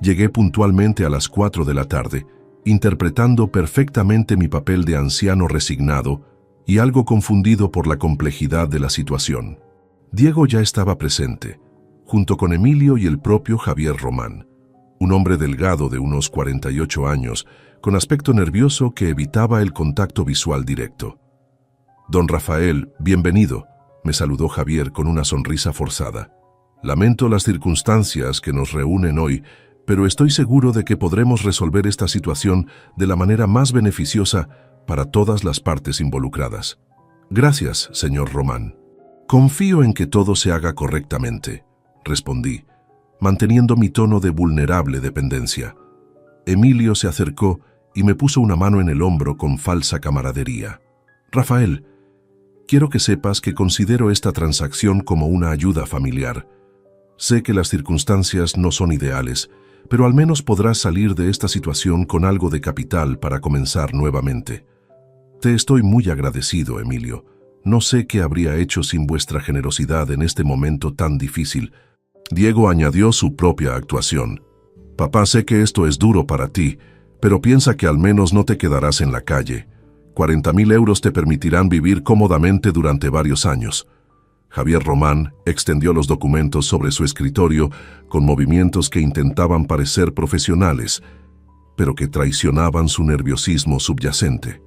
Llegué puntualmente a las 4 de la tarde, interpretando perfectamente mi papel de anciano resignado y algo confundido por la complejidad de la situación. Diego ya estaba presente, junto con Emilio y el propio Javier Román, un hombre delgado de unos 48 años, con aspecto nervioso que evitaba el contacto visual directo. «Don Rafael, bienvenido», me saludó Javier con una sonrisa forzada. «Lamento las circunstancias que nos reúnen hoy, pero estoy seguro de que podremos resolver esta situación de la manera más beneficiosa para todas las partes involucradas». «Gracias, señor Román. Confío en que todo se haga correctamente», respondí, manteniendo mi tono de vulnerable dependencia. Emilio se acercó y me puso una mano en el hombro con falsa camaradería. «Rafael, quiero que sepas que considero esta transacción como una ayuda familiar. Sé que las circunstancias no son ideales, pero al menos podrás salir de esta situación con algo de capital para comenzar nuevamente. Te estoy muy agradecido, Emilio. No sé qué habría hecho sin vuestra generosidad en este momento tan difícil». Diego añadió su propia actuación. «Papá, sé que esto es duro para ti, pero piensa que al menos no te quedarás en la calle. 40.000 euros te permitirán vivir cómodamente durante varios años». Javier Román extendió los documentos sobre su escritorio con movimientos que intentaban parecer profesionales, pero que traicionaban su nerviosismo subyacente.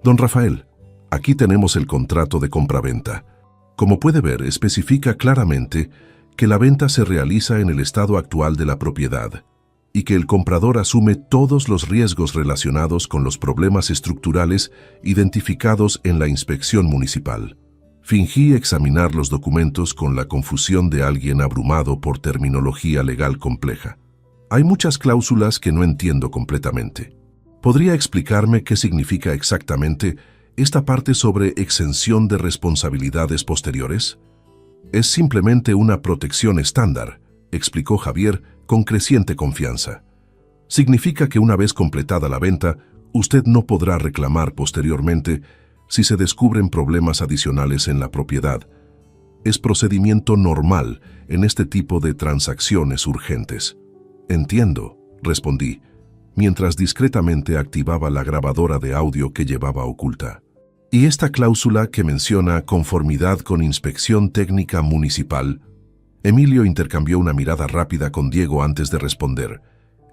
Don Rafael, aquí tenemos el contrato de compraventa. Como puede ver, especifica claramente que la venta se realiza en el estado actual de la propiedad y que el comprador asume todos los riesgos relacionados con los problemas estructurales identificados en la inspección municipal. Fingí examinar los documentos con la confusión de alguien abrumado por terminología legal compleja. Hay muchas cláusulas que no entiendo completamente. ¿Podría explicarme qué significa exactamente esta parte sobre exención de responsabilidades posteriores? Es simplemente una protección estándar, explicó Javier con creciente confianza. Significa que una vez completada la venta, usted no podrá reclamar posteriormente si se descubren problemas adicionales en la propiedad. Es procedimiento normal en este tipo de transacciones urgentes. Entiendo, respondí, mientras discretamente activaba la grabadora de audio que llevaba oculta. ¿Y esta cláusula que menciona conformidad con inspección técnica municipal? Emilio intercambió una mirada rápida con Diego antes de responder.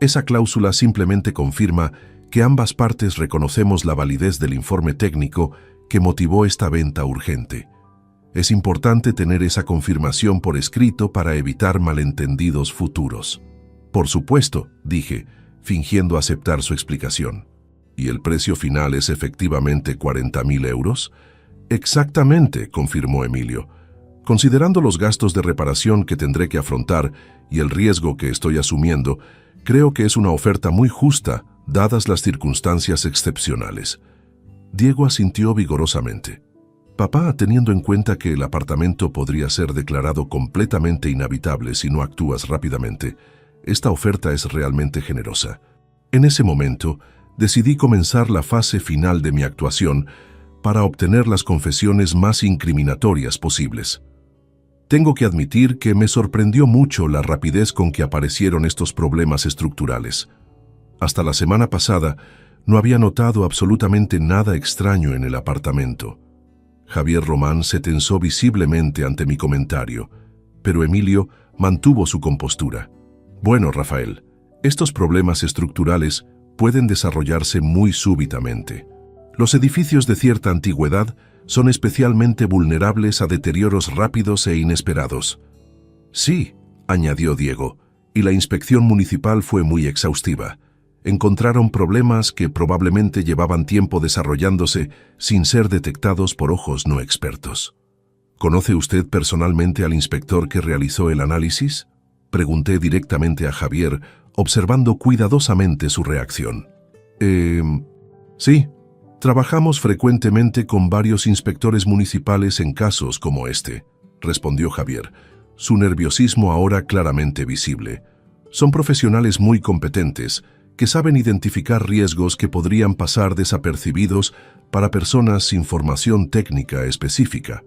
Esa cláusula simplemente confirma que ambas partes reconocemos la validez del informe técnico que motivó esta venta urgente. Es importante tener esa confirmación por escrito para evitar malentendidos futuros. Por supuesto, dije, fingiendo aceptar su explicación. ¿Y el precio final es efectivamente 40.000 euros? Exactamente, confirmó Emilio. Considerando los gastos de reparación que tendré que afrontar y el riesgo que estoy asumiendo, creo que es una oferta muy justa, dadas las circunstancias excepcionales. Diego asintió vigorosamente. Papá, teniendo en cuenta que el apartamento podría ser declarado completamente inhabitable si no actúas rápidamente, esta oferta es realmente generosa. En ese momento, decidí comenzar la fase final de mi actuación para obtener las confesiones más incriminatorias posibles. Tengo que admitir que me sorprendió mucho la rapidez con que aparecieron estos problemas estructurales. Hasta la semana pasada, no había notado absolutamente nada extraño en el apartamento. Javier Román se tensó visiblemente ante mi comentario, pero Emilio mantuvo su compostura. Bueno, Rafael, estos problemas estructurales pueden desarrollarse muy súbitamente. Los edificios de cierta antigüedad son especialmente vulnerables a deterioros rápidos e inesperados. Sí, añadió Diego, y la inspección municipal fue muy exhaustiva. Encontraron problemas que probablemente llevaban tiempo desarrollándose sin ser detectados por ojos no expertos. ¿Conoce usted personalmente al inspector que realizó el análisis? Pregunté directamente a Javier, observando cuidadosamente su reacción. Sí. Trabajamos frecuentemente con varios inspectores municipales en casos como este, respondió Javier, su nerviosismo ahora claramente visible. Son profesionales muy competentes, que saben identificar riesgos que podrían pasar desapercibidos para personas sin formación técnica específica.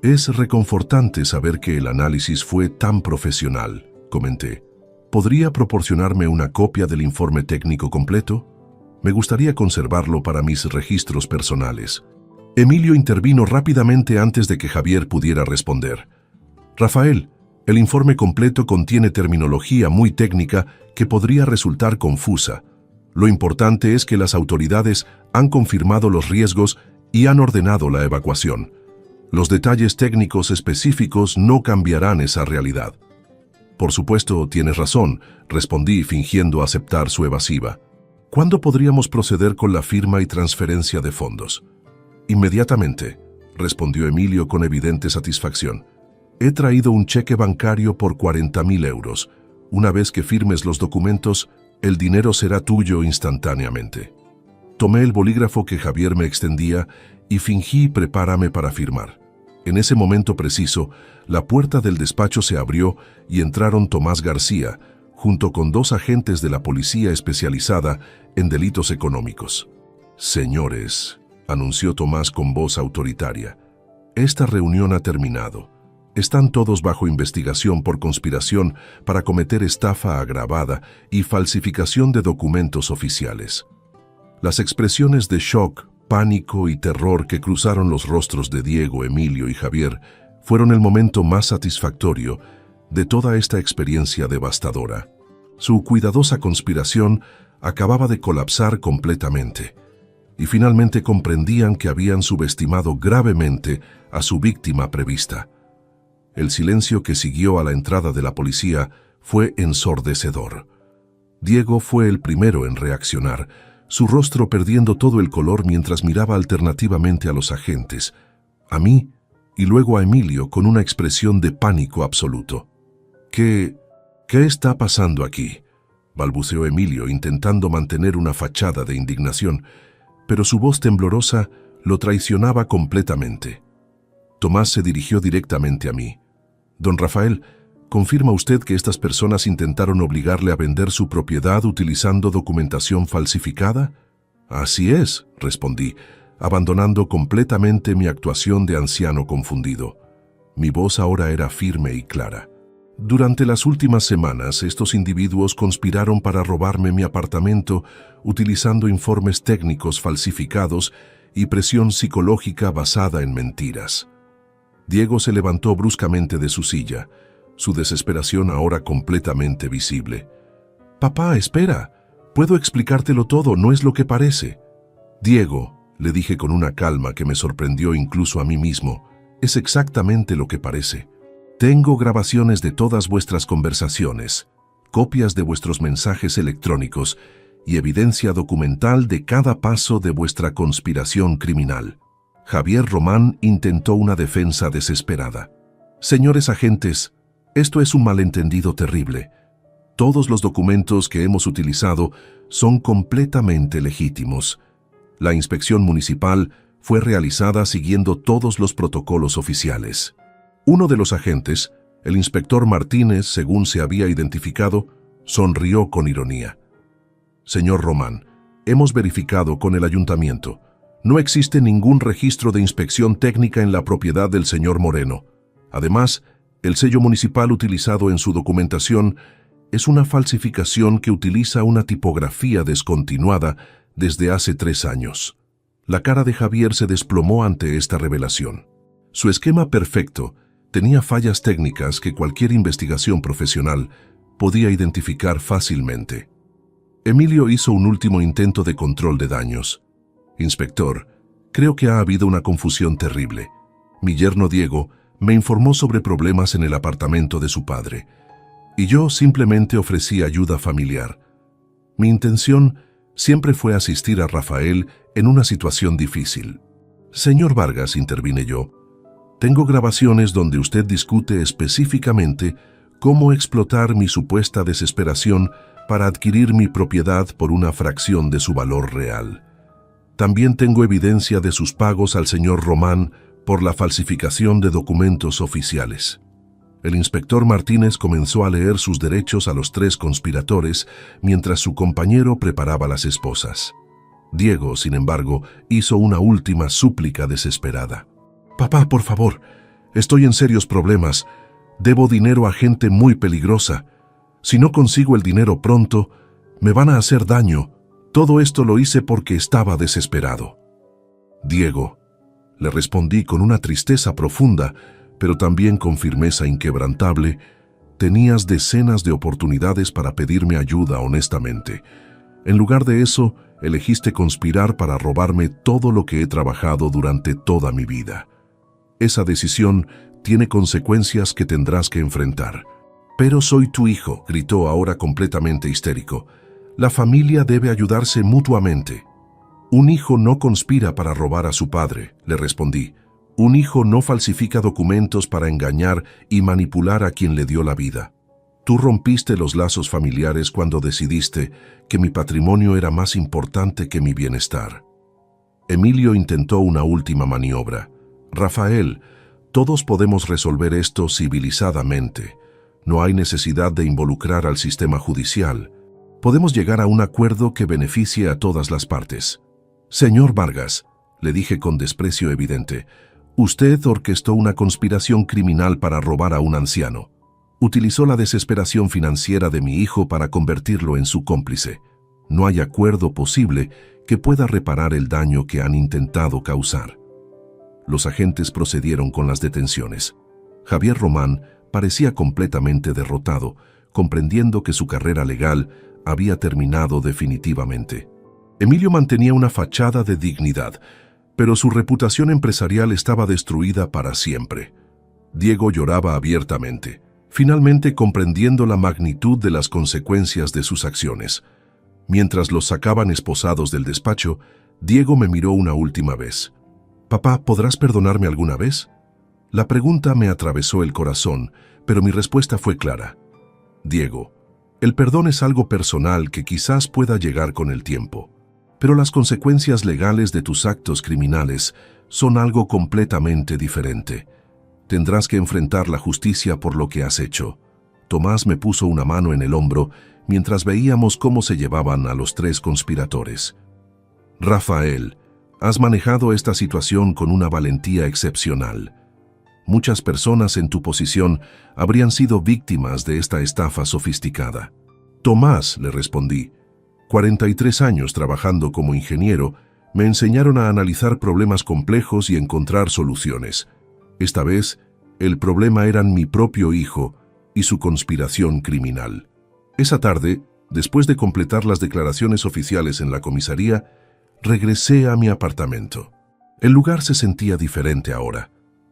Es reconfortante saber que el análisis fue tan profesional, comenté. ¿Podría proporcionarme una copia del informe técnico completo? Me gustaría conservarlo para mis registros personales. Emilio intervino rápidamente antes de que Javier pudiera responder. Rafael, el informe completo contiene terminología muy técnica que podría resultar confusa. Lo importante es que las autoridades han confirmado los riesgos y han ordenado la evacuación. Los detalles técnicos específicos no cambiarán esa realidad. Por supuesto, tienes razón, respondí fingiendo aceptar su evasiva. ¿Cuándo podríamos proceder con la firma y transferencia de fondos? Inmediatamente, respondió Emilio con evidente satisfacción. He traído un cheque bancario por 40.000 euros. Una vez que firmes los documentos, el dinero será tuyo instantáneamente. Tomé el bolígrafo que Javier me extendía y fingí prepararme para firmar. En ese momento preciso, la puerta del despacho se abrió y entraron Tomás García, junto con 2 agentes de la policía especializada en delitos económicos. Señores, anunció Tomás con voz autoritaria, esta reunión ha terminado. Están todos bajo investigación por conspiración para cometer estafa agravada y falsificación de documentos oficiales. Las expresiones de shock, pánico y terror que cruzaron los rostros de Diego, Emilio y Javier fueron el momento más satisfactorio de toda esta experiencia devastadora. Su cuidadosa conspiración acababa de colapsar completamente, y finalmente comprendían que habían subestimado gravemente a su víctima prevista. El silencio que siguió a la entrada de la policía fue ensordecedor. Diego fue el primero en reaccionar, su rostro perdiendo todo el color mientras miraba alternativamente a los agentes, a mí y luego a Emilio con una expresión de pánico absoluto. ¿Qué está pasando aquí?, balbuceó Emilio intentando mantener una fachada de indignación, pero su voz temblorosa lo traicionaba completamente. Tomás se dirigió directamente a mí. «Don Rafael, ¿confirma usted que estas personas intentaron obligarle a vender su propiedad utilizando documentación falsificada?» «Así es», respondí, abandonando completamente mi actuación de anciano confundido. Mi voz ahora era firme y clara. «Durante las últimas semanas, estos individuos conspiraron para robarme mi apartamento utilizando informes técnicos falsificados y presión psicológica basada en mentiras». Diego se levantó bruscamente de su silla, su desesperación ahora completamente visible. «Papá, espera. Puedo explicártelo todo, no es lo que parece». «Diego», le dije con una calma que me sorprendió incluso a mí mismo, «es exactamente lo que parece. Tengo grabaciones de todas vuestras conversaciones, copias de vuestros mensajes electrónicos y evidencia documental de cada paso de vuestra conspiración criminal». Javier Román intentó una defensa desesperada. «Señores agentes, esto es un malentendido terrible. Todos los documentos que hemos utilizado son completamente legítimos. La inspección municipal fue realizada siguiendo todos los protocolos oficiales». Uno de los agentes, el inspector Martínez, según se había identificado, sonrió con ironía. «Señor Román, hemos verificado con el ayuntamiento. No existe ningún registro de inspección técnica en la propiedad del señor Moreno. Además, el sello municipal utilizado en su documentación es una falsificación que utiliza una tipografía descontinuada desde hace 3 años». La cara de Javier se desplomó ante esta revelación. Su esquema perfecto tenía fallas técnicas que cualquier investigación profesional podía identificar fácilmente. Emilio hizo un último intento de control de daños. «Inspector, creo que ha habido una confusión terrible. Mi yerno Diego me informó sobre problemas en el apartamento de su padre, y yo simplemente ofrecí ayuda familiar. Mi intención siempre fue asistir a Rafael en una situación difícil». «Señor Vargas», intervine yo, «tengo grabaciones donde usted discute específicamente cómo explotar mi supuesta desesperación para adquirir mi propiedad por una fracción de su valor real. También tengo evidencia de sus pagos al señor Román por la falsificación de documentos oficiales». El inspector Martínez comenzó a leer sus derechos a los 3 conspiradores mientras su compañero preparaba las esposas. Diego, sin embargo, hizo una última súplica desesperada. «Papá, por favor, estoy en serios problemas. Debo dinero a gente muy peligrosa. Si no consigo el dinero pronto, me van a hacer daño. Todo esto lo hice porque estaba desesperado». «Diego», le respondí con una tristeza profunda, pero también con firmeza inquebrantable, «tenías decenas de oportunidades para pedirme ayuda honestamente. En lugar de eso, elegiste conspirar para robarme todo lo que he trabajado durante toda mi vida. Esa decisión tiene consecuencias que tendrás que enfrentar». «Pero soy tu hijo», gritó ahora completamente histérico. «La familia debe ayudarse mutuamente». «Un hijo no conspira para robar a su padre», le respondí. «Un hijo no falsifica documentos para engañar y manipular a quien le dio la vida. Tú rompiste los lazos familiares cuando decidiste que mi patrimonio era más importante que mi bienestar». Emilio intentó una última maniobra. «Rafael, todos podemos resolver esto civilizadamente. No hay necesidad de involucrar al sistema judicial. Podemos llegar a un acuerdo que beneficie a todas las partes». «Señor Vargas», le dije con desprecio evidente, «usted orquestó una conspiración criminal para robar a un anciano. Utilizó la desesperación financiera de mi hijo para convertirlo en su cómplice. No hay acuerdo posible que pueda reparar el daño que han intentado causar». Los agentes procedieron con las detenciones. Javier Román parecía completamente derrotado, comprendiendo que su carrera legal había terminado definitivamente. Emilio mantenía una fachada de dignidad, pero su reputación empresarial estaba destruida para siempre. Diego lloraba abiertamente, finalmente comprendiendo la magnitud de las consecuencias de sus acciones. Mientras los sacaban esposados del despacho, Diego me miró una última vez. «Papá, ¿podrás perdonarme alguna vez?» La pregunta me atravesó el corazón, pero mi respuesta fue clara. «Diego, el perdón es algo personal que quizás pueda llegar con el tiempo, pero las consecuencias legales de tus actos criminales son algo completamente diferente. Tendrás que enfrentar la justicia por lo que has hecho». Tomás me puso una mano en el hombro mientras veíamos cómo se llevaban a los 3 conspiradores. «Rafael, has manejado esta situación con una valentía excepcional. Muchas personas en tu posición habrían sido víctimas de esta estafa sofisticada». «Tomás», le respondí, 43 años trabajando como ingeniero me enseñaron a analizar problemas complejos y encontrar soluciones. Esta vez, el problema eran mi propio hijo y su conspiración criminal. Esa tarde, después de completar las declaraciones oficiales en la comisaría, regresé a mi apartamento. El lugar se sentía diferente ahora,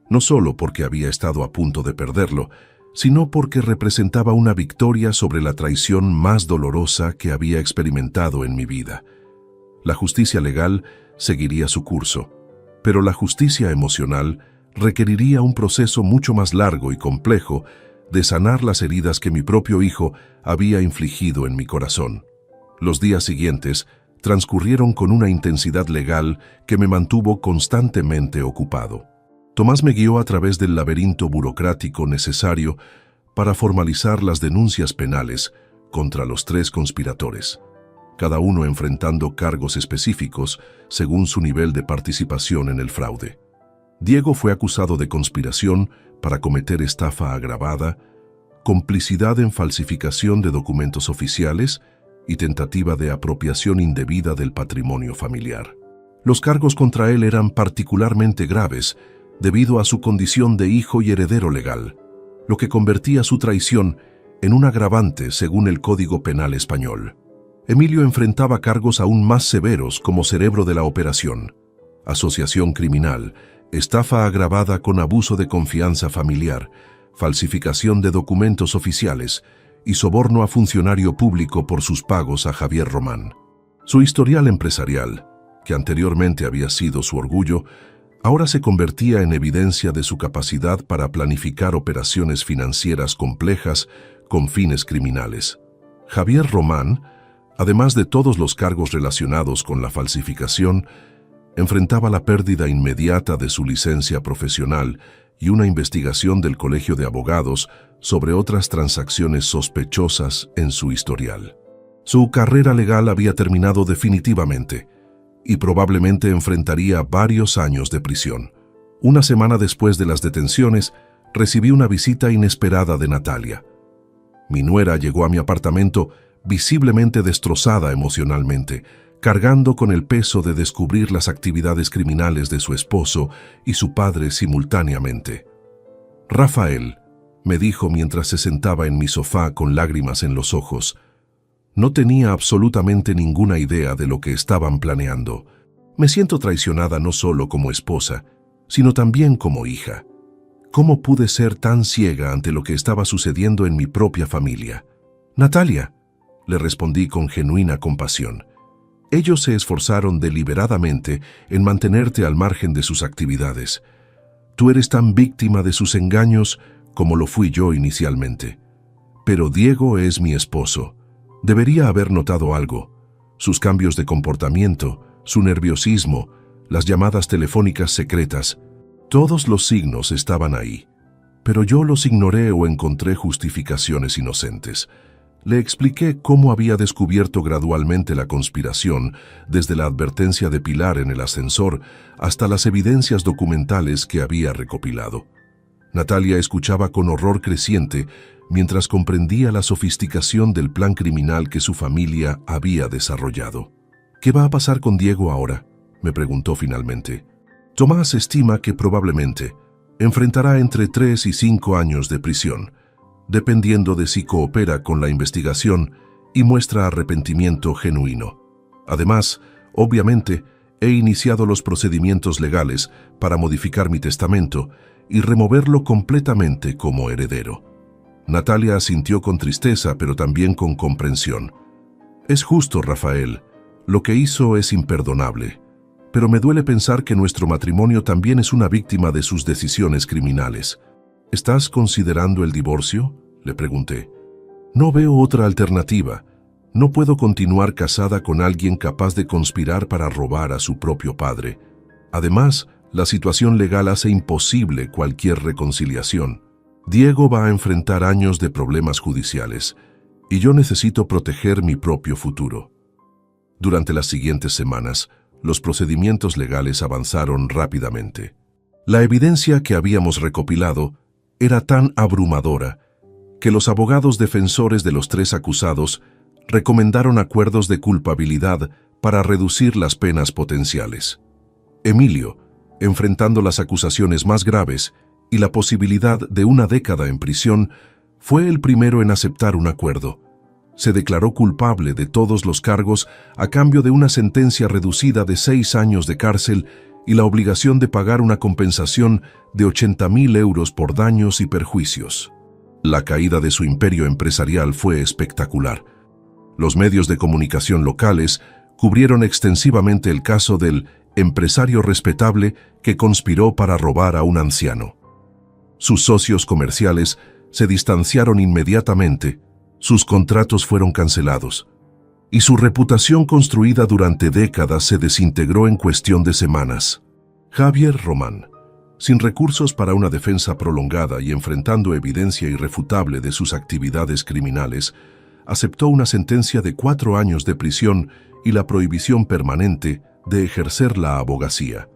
no solo porque había estado a punto de perderlo, sino porque representaba una victoria sobre la traición más dolorosa que había experimentado en mi vida. La justicia legal seguiría su curso, pero la justicia emocional requeriría un proceso mucho más largo y complejo de sanar las heridas que mi propio hijo había infligido en mi corazón. Los días siguientes transcurrieron con una intensidad legal que me mantuvo constantemente ocupado. Tomás me guió a través del laberinto burocrático necesario para formalizar las denuncias penales contra los 3 conspiradores, cada uno enfrentando cargos específicos según su nivel de participación en el fraude. Diego fue acusado de conspiración para cometer estafa agravada, complicidad en falsificación de documentos oficiales y tentativa de apropiación indebida del patrimonio familiar. Los cargos contra él eran particularmente graves debido a su condición de hijo y heredero legal, lo que convertía su traición en un agravante según el Código Penal español. Emilio enfrentaba cargos aún más severos como cerebro de la operación, asociación criminal, estafa agravada con abuso de confianza familiar, falsificación de documentos oficiales y soborno a funcionario público por sus pagos a Javier Román. Su historial empresarial, que anteriormente había sido su orgullo, ahora se convertía en evidencia de su capacidad para planificar operaciones financieras complejas con fines criminales. Javier Román, además de todos los cargos relacionados con la falsificación, enfrentaba la pérdida inmediata de su licencia profesional y una investigación del Colegio de Abogados sobre otras transacciones sospechosas en su historial. Su carrera legal había terminado definitivamente y probablemente enfrentaría varios años de prisión. Una semana después de las detenciones, recibí una visita inesperada de Natalia. Mi nuera llegó a mi apartamento visiblemente destrozada emocionalmente, cargando con el peso de descubrir las actividades criminales de su esposo y su padre simultáneamente. «Rafael», me dijo mientras se sentaba en mi sofá con lágrimas en los ojos, no tenía absolutamente ninguna idea de lo que estaban planeando. Me siento traicionada no solo como esposa, sino también como hija. ¿Cómo pude ser tan ciega ante lo que estaba sucediendo en mi propia familia? «Natalia», le respondí con genuina compasión. Ellos se esforzaron deliberadamente en mantenerte al margen de sus actividades. Tú eres tan víctima de sus engaños como lo fui yo inicialmente. Pero Diego es mi esposo. Debería haber notado algo. Sus cambios de comportamiento, su nerviosismo, las llamadas telefónicas secretas. Todos los signos estaban ahí. Pero yo los ignoré o encontré justificaciones inocentes. Le expliqué cómo había descubierto gradualmente la conspiración, desde la advertencia de Pilar en el ascensor hasta las evidencias documentales que había recopilado. Natalia escuchaba con horror creciente mientras comprendía la sofisticación del plan criminal que su familia había desarrollado. «¿Qué va a pasar con Diego ahora?», me preguntó finalmente. «Tomás estima que probablemente enfrentará entre 3 y 5 años de prisión, dependiendo de si coopera con la investigación y muestra arrepentimiento genuino. Además, obviamente, he iniciado los procedimientos legales para modificar mi testamento y removerlo completamente como heredero. Natalia asintió con tristeza, pero también con comprensión. Es justo, Rafael. Lo que hizo es imperdonable. Pero me duele pensar que nuestro matrimonio también es una víctima de sus decisiones criminales. ¿Estás considerando el divorcio?, le pregunté. No veo otra alternativa. No puedo continuar casada con alguien capaz de conspirar para robar a su propio padre. Además, la situación legal hace imposible cualquier reconciliación. Diego va a enfrentar años de problemas judiciales, y yo necesito proteger mi propio futuro. Durante las siguientes semanas, los procedimientos legales avanzaron rápidamente. La evidencia que habíamos recopilado era tan abrumadora que los abogados defensores de los 3 acusados recomendaron acuerdos de culpabilidad para reducir las penas potenciales. Emilio, enfrentando las acusaciones más graves y la posibilidad de una década en prisión, fue el primero en aceptar un acuerdo. Se declaró culpable de todos los cargos a cambio de una sentencia reducida de 6 años de cárcel y la obligación de pagar una compensación de 80.000 euros por daños y perjuicios. La caída de su imperio empresarial fue espectacular. Los medios de comunicación locales cubrieron extensivamente el caso del empresario respetable que conspiró para robar a un anciano. Sus socios comerciales se distanciaron inmediatamente, sus contratos fueron cancelados, y su reputación construida durante décadas se desintegró en cuestión de semanas. Javier Román, sin recursos para una defensa prolongada y enfrentando evidencia irrefutable de sus actividades criminales, aceptó una sentencia de 4 años de prisión y la prohibición permanente de ejercer la abogacía.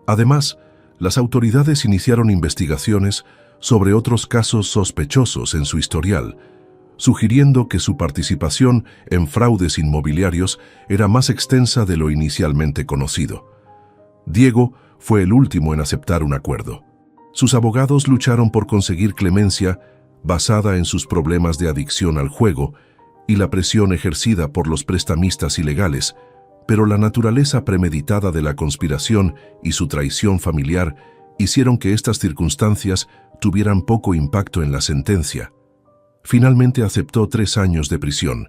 Además, las autoridades iniciaron investigaciones sobre otros casos sospechosos en su historial, sugiriendo que su participación en fraudes inmobiliarios era más extensa de lo inicialmente conocido. Diego fue el último en aceptar un acuerdo. Sus abogados lucharon por conseguir clemencia basada en sus problemas de adicción al juego y la presión ejercida por los prestamistas ilegales, pero la naturaleza premeditada de la conspiración y su traición familiar hicieron que estas circunstancias tuvieran poco impacto en la sentencia. Finalmente aceptó 3 años de prisión,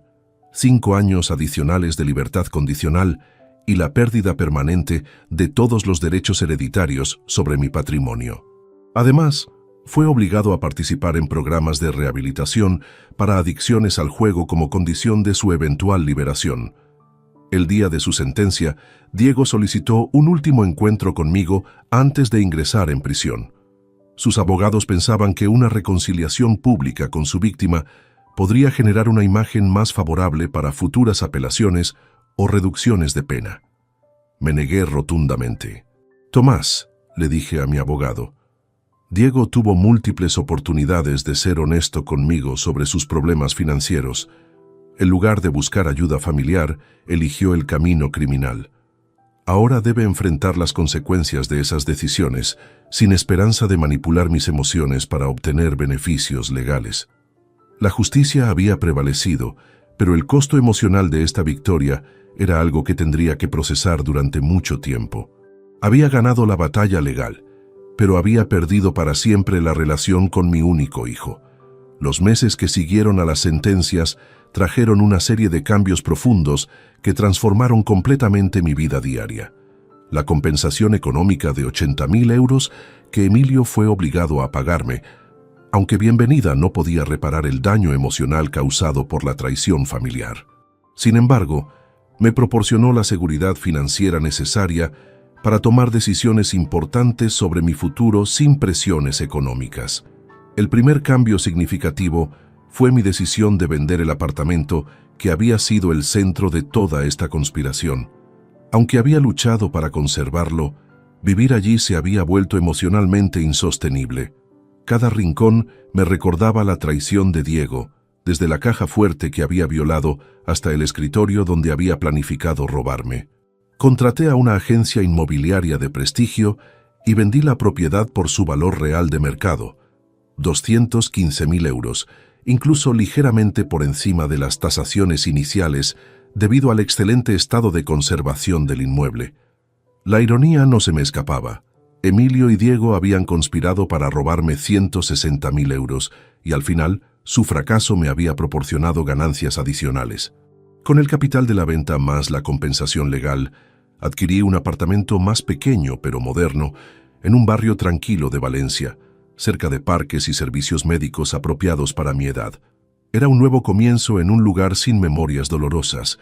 5 años adicionales de libertad condicional y la pérdida permanente de todos los derechos hereditarios sobre mi patrimonio. Además, fue obligado a participar en programas de rehabilitación para adicciones al juego como condición de su eventual liberación. El día de su sentencia, Diego solicitó un último encuentro conmigo antes de ingresar en prisión. Sus abogados pensaban que una reconciliación pública con su víctima podría generar una imagen más favorable para futuras apelaciones o reducciones de pena. Me negué rotundamente. Tomás, le dije a mi abogado, Diego tuvo múltiples oportunidades de ser honesto conmigo sobre sus problemas financieros. En lugar de buscar ayuda familiar, eligió el camino criminal. Ahora debe enfrentar las consecuencias de esas decisiones, sin esperanza de manipular mis emociones para obtener beneficios legales. La justicia había prevalecido, pero el costo emocional de esta victoria era algo que tendría que procesar durante mucho tiempo. Había ganado la batalla legal, pero había perdido para siempre la relación con mi único hijo. Los meses que siguieron a las sentencias trajeron una serie de cambios profundos que transformaron completamente mi vida diaria. La compensación económica de 80.000 euros que Emilio fue obligado a pagarme, aunque bienvenida, no podía reparar el daño emocional causado por la traición familiar. Sin embargo, me proporcionó la seguridad financiera necesaria para tomar decisiones importantes sobre mi futuro sin presiones económicas. El primer cambio significativo fue mi decisión de vender el apartamento que había sido el centro de toda esta conspiración. Aunque había luchado para conservarlo, vivir allí se había vuelto emocionalmente insostenible. Cada rincón me recordaba la traición de Diego, desde la caja fuerte que había violado hasta el escritorio donde había planificado robarme. Contraté a una agencia inmobiliaria de prestigio y vendí la propiedad por su valor real de mercado, 215.000 euros, incluso ligeramente por encima de las tasaciones iniciales debido al excelente estado de conservación del inmueble. La ironía no se me escapaba. Emilio y Diego habían conspirado para robarme 160.000 euros y al final su fracaso me había proporcionado ganancias adicionales. Con el capital de la venta más la compensación legal, adquirí un apartamento más pequeño pero moderno en un barrio tranquilo de Valencia, cerca de parques y servicios médicos apropiados para mi edad. Era un nuevo comienzo en un lugar sin memorias dolorosas,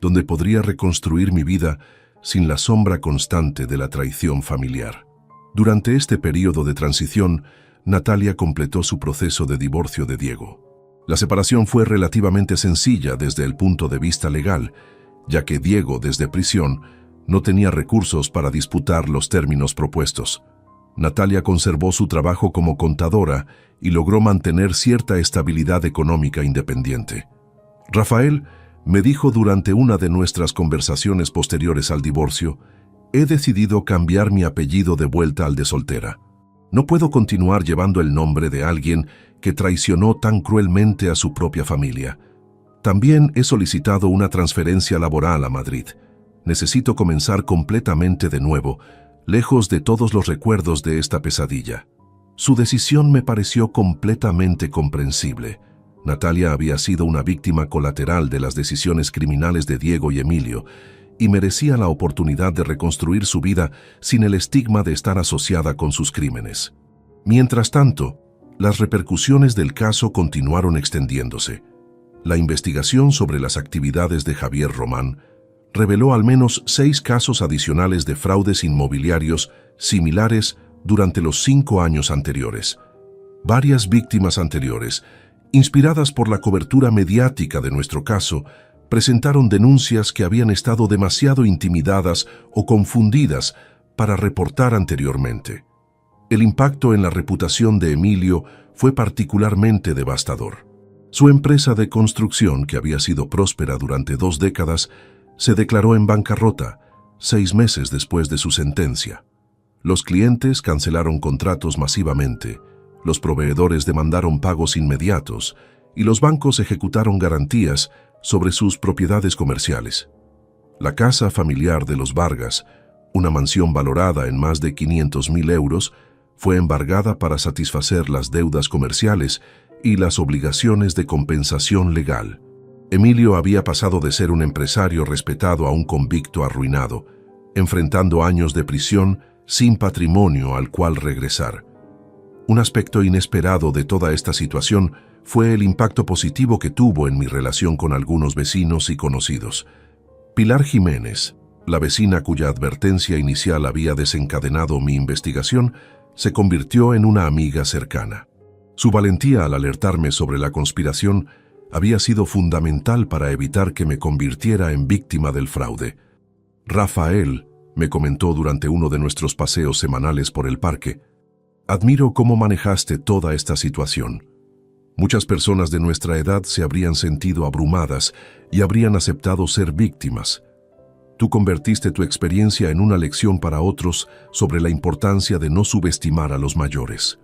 donde podría reconstruir mi vida sin la sombra constante de la traición familiar. Durante este periodo de transición, Natalia completó su proceso de divorcio de Diego. La separación fue relativamente sencilla desde el punto de vista legal, ya que Diego, desde prisión, no tenía recursos para disputar los términos propuestos. Natalia conservó su trabajo como contadora y logró mantener cierta estabilidad económica independiente. Rafael me dijo durante una de nuestras conversaciones posteriores al divorcio: he decidido cambiar mi apellido de vuelta al de soltera. No puedo continuar llevando el nombre de alguien que traicionó tan cruelmente a su propia familia. También he solicitado una transferencia laboral a Madrid. Necesito comenzar completamente de nuevo, lejos de todos los recuerdos de esta pesadilla. Su decisión me pareció completamente comprensible. Natalia había sido una víctima colateral de las decisiones criminales de Diego y Emilio, y merecía la oportunidad de reconstruir su vida sin el estigma de estar asociada con sus crímenes. Mientras tanto, las repercusiones del caso continuaron extendiéndose. La investigación sobre las actividades de Javier Román reveló al menos 6 casos adicionales de fraudes inmobiliarios similares durante los 5 años anteriores. Varias víctimas anteriores, inspiradas por la cobertura mediática de nuestro caso, presentaron denuncias que habían estado demasiado intimidadas o confundidas para reportar anteriormente. El impacto en la reputación de Emilio fue particularmente devastador. Su empresa de construcción, que había sido próspera durante 2 décadas, se declaró en bancarrota 6 meses después de su sentencia. Los clientes cancelaron contratos masivamente, los proveedores demandaron pagos inmediatos y los bancos ejecutaron garantías sobre sus propiedades comerciales. La casa familiar de los Vargas, una mansión valorada en más de 500.000 euros, fue embargada para satisfacer las deudas comerciales y las obligaciones de compensación legal. Emilio había pasado de ser un empresario respetado a un convicto arruinado, enfrentando años de prisión sin patrimonio al cual regresar. Un aspecto inesperado de toda esta situación fue el impacto positivo que tuvo en mi relación con algunos vecinos y conocidos. Pilar Jiménez, la vecina cuya advertencia inicial había desencadenado mi investigación, se convirtió en una amiga cercana. Su valentía al alertarme sobre la conspiración había sido fundamental para evitar que me convirtiera en víctima del fraude. Rafael me comentó durante uno de nuestros paseos semanales por el parque: admiro cómo manejaste toda esta situación. Muchas personas de nuestra edad se habrían sentido abrumadas y habrían aceptado ser víctimas. Tú convertiste tu experiencia en una lección para otros sobre la importancia de no subestimar a los mayores.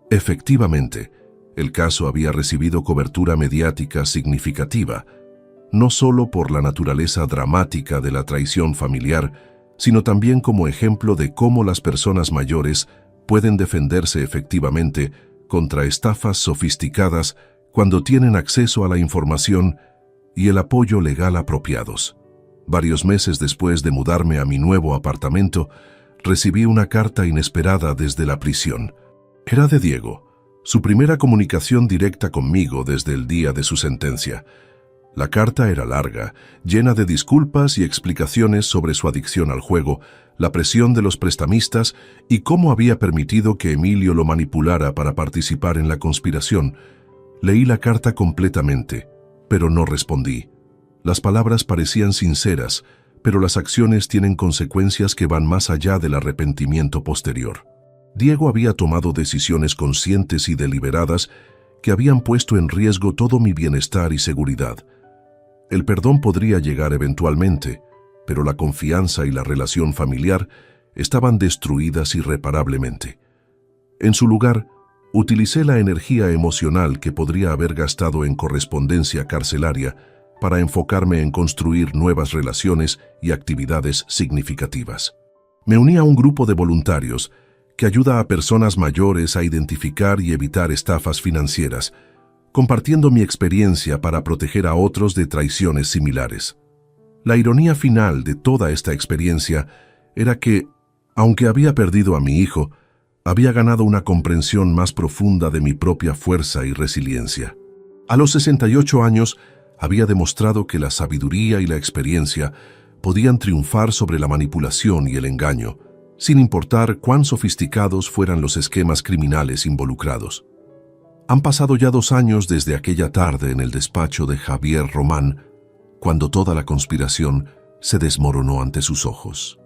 Efectivamente, el caso había recibido cobertura mediática significativa, no solo por la naturaleza dramática de la traición familiar, sino también como ejemplo de cómo las personas mayores pueden defenderse efectivamente contra estafas sofisticadas cuando tienen acceso a la información y el apoyo legal apropiados. Varios meses después de mudarme a mi nuevo apartamento, recibí una carta inesperada desde la prisión. Era de Diego, su primera comunicación directa conmigo desde el día de su sentencia. La carta era larga, llena de disculpas y explicaciones sobre su adicción al juego, la presión de los prestamistas y cómo había permitido que Emilio lo manipulara para participar en la conspiración. Leí la carta completamente, pero no respondí. Las palabras parecían sinceras, pero las acciones tienen consecuencias que van más allá del arrepentimiento posterior. Diego había tomado decisiones conscientes y deliberadas que habían puesto en riesgo todo mi bienestar y seguridad. El perdón podría llegar eventualmente, pero la confianza y la relación familiar estaban destruidas irreparablemente. En su lugar, Utilicé la energía emocional que podría haber gastado en correspondencia carcelaria para enfocarme en construir nuevas relaciones y actividades significativas. Me uní a un grupo de voluntarios que ayuda a personas mayores a identificar y evitar estafas financieras, compartiendo mi experiencia para proteger a otros de traiciones similares. La ironía final de toda esta experiencia era que, aunque había perdido a mi hijo, había ganado una comprensión más profunda de mi propia fuerza y resiliencia. A los 68 años, había demostrado que la sabiduría y la experiencia podían triunfar sobre la manipulación y el engaño, sin importar cuán sofisticados fueran los esquemas criminales involucrados. Han pasado ya 2 años desde aquella tarde en el despacho de Javier Román, cuando toda la conspiración se desmoronó ante sus ojos.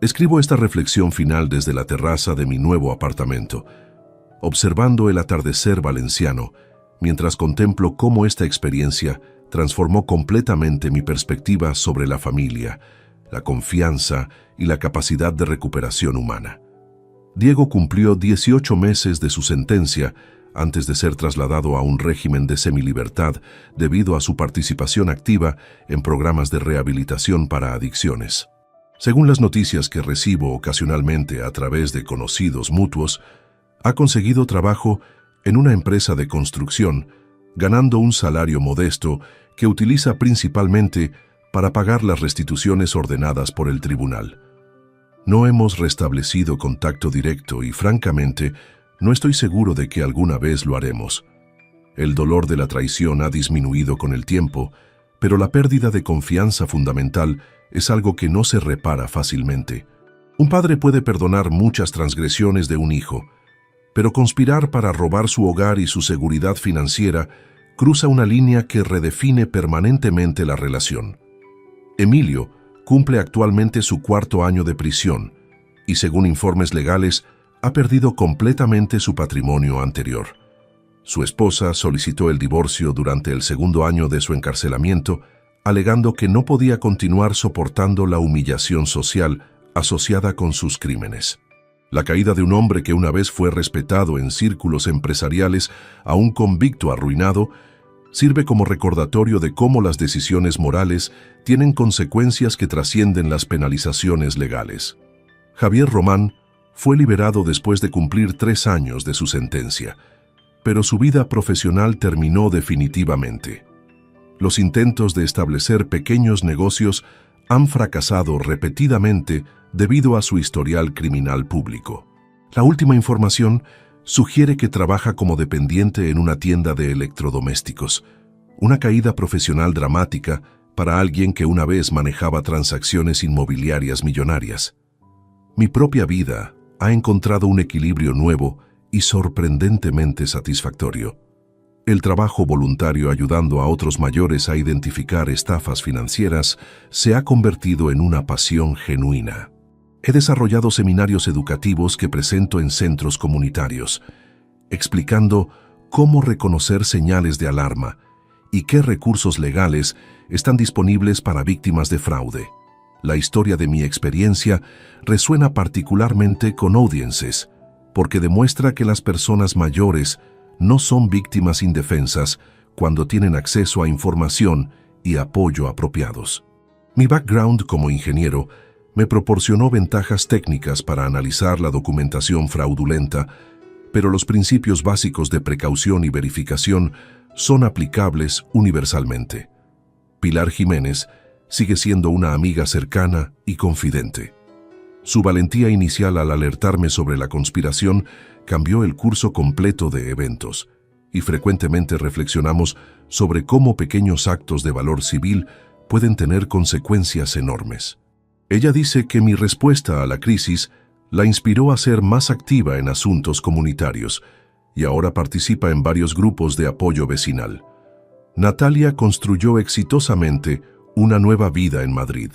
Escribo esta reflexión final desde la terraza de mi nuevo apartamento, observando el atardecer valenciano, mientras contemplo cómo esta experiencia transformó completamente mi perspectiva sobre la familia, la confianza y la capacidad de recuperación humana. Diego cumplió 18 meses de su sentencia antes de ser trasladado a un régimen de semilibertad debido a su participación activa en programas de rehabilitación para adicciones. Según las noticias que recibo ocasionalmente a través de conocidos mutuos, ha conseguido trabajo en una empresa de construcción, ganando un salario modesto que utiliza principalmente para pagar las restituciones ordenadas por el tribunal. No hemos restablecido contacto directo y, francamente, no estoy seguro de que alguna vez lo haremos. El dolor de la traición ha disminuido con el tiempo, pero la pérdida de confianza fundamental es algo que no se repara fácilmente. Un padre puede perdonar muchas transgresiones de un hijo, pero conspirar para robar su hogar y su seguridad financiera cruza una línea que redefine permanentemente la relación. Emilio cumple actualmente su 4º año de prisión y, según informes legales, ha perdido completamente su patrimonio anterior. Su esposa solicitó el divorcio durante el 2º año de su encarcelamiento, alegando que no podía continuar soportando la humillación social asociada con sus crímenes. La caída de un hombre que una vez fue respetado en círculos empresariales a un convicto arruinado sirve como recordatorio de cómo las decisiones morales tienen consecuencias que trascienden las penalizaciones legales. Javier Román fue liberado después de cumplir 3 años de su sentencia, pero su vida profesional terminó definitivamente. Los intentos de establecer pequeños negocios han fracasado repetidamente debido a su historial criminal público. La última información sugiere que trabaja como dependiente en una tienda de electrodomésticos, una caída profesional dramática para alguien que una vez manejaba transacciones inmobiliarias millonarias. Mi propia vida ha encontrado un equilibrio nuevo y sorprendentemente satisfactorio. El trabajo voluntario ayudando a otros mayores a identificar estafas financieras se ha convertido en una pasión genuina. He desarrollado seminarios educativos que presento en centros comunitarios, explicando cómo reconocer señales de alarma y qué recursos legales están disponibles para víctimas de fraude. La historia de mi experiencia resuena particularmente con audiences, porque demuestra que las personas mayores no son víctimas indefensas cuando tienen acceso a información y apoyo apropiados. Mi background como ingeniero me proporcionó ventajas técnicas para analizar la documentación fraudulenta, pero los principios básicos de precaución y verificación son aplicables universalmente. Pilar Jiménez sigue siendo una amiga cercana y confidente. Su valentía inicial al alertarme sobre la conspiración cambió el curso completo de eventos, y frecuentemente reflexionamos sobre cómo pequeños actos de valor civil pueden tener consecuencias enormes. Ella dice que mi respuesta a la crisis la inspiró a ser más activa en asuntos comunitarios, y ahora participa en varios grupos de apoyo vecinal. Natalia construyó exitosamente una nueva vida en Madrid.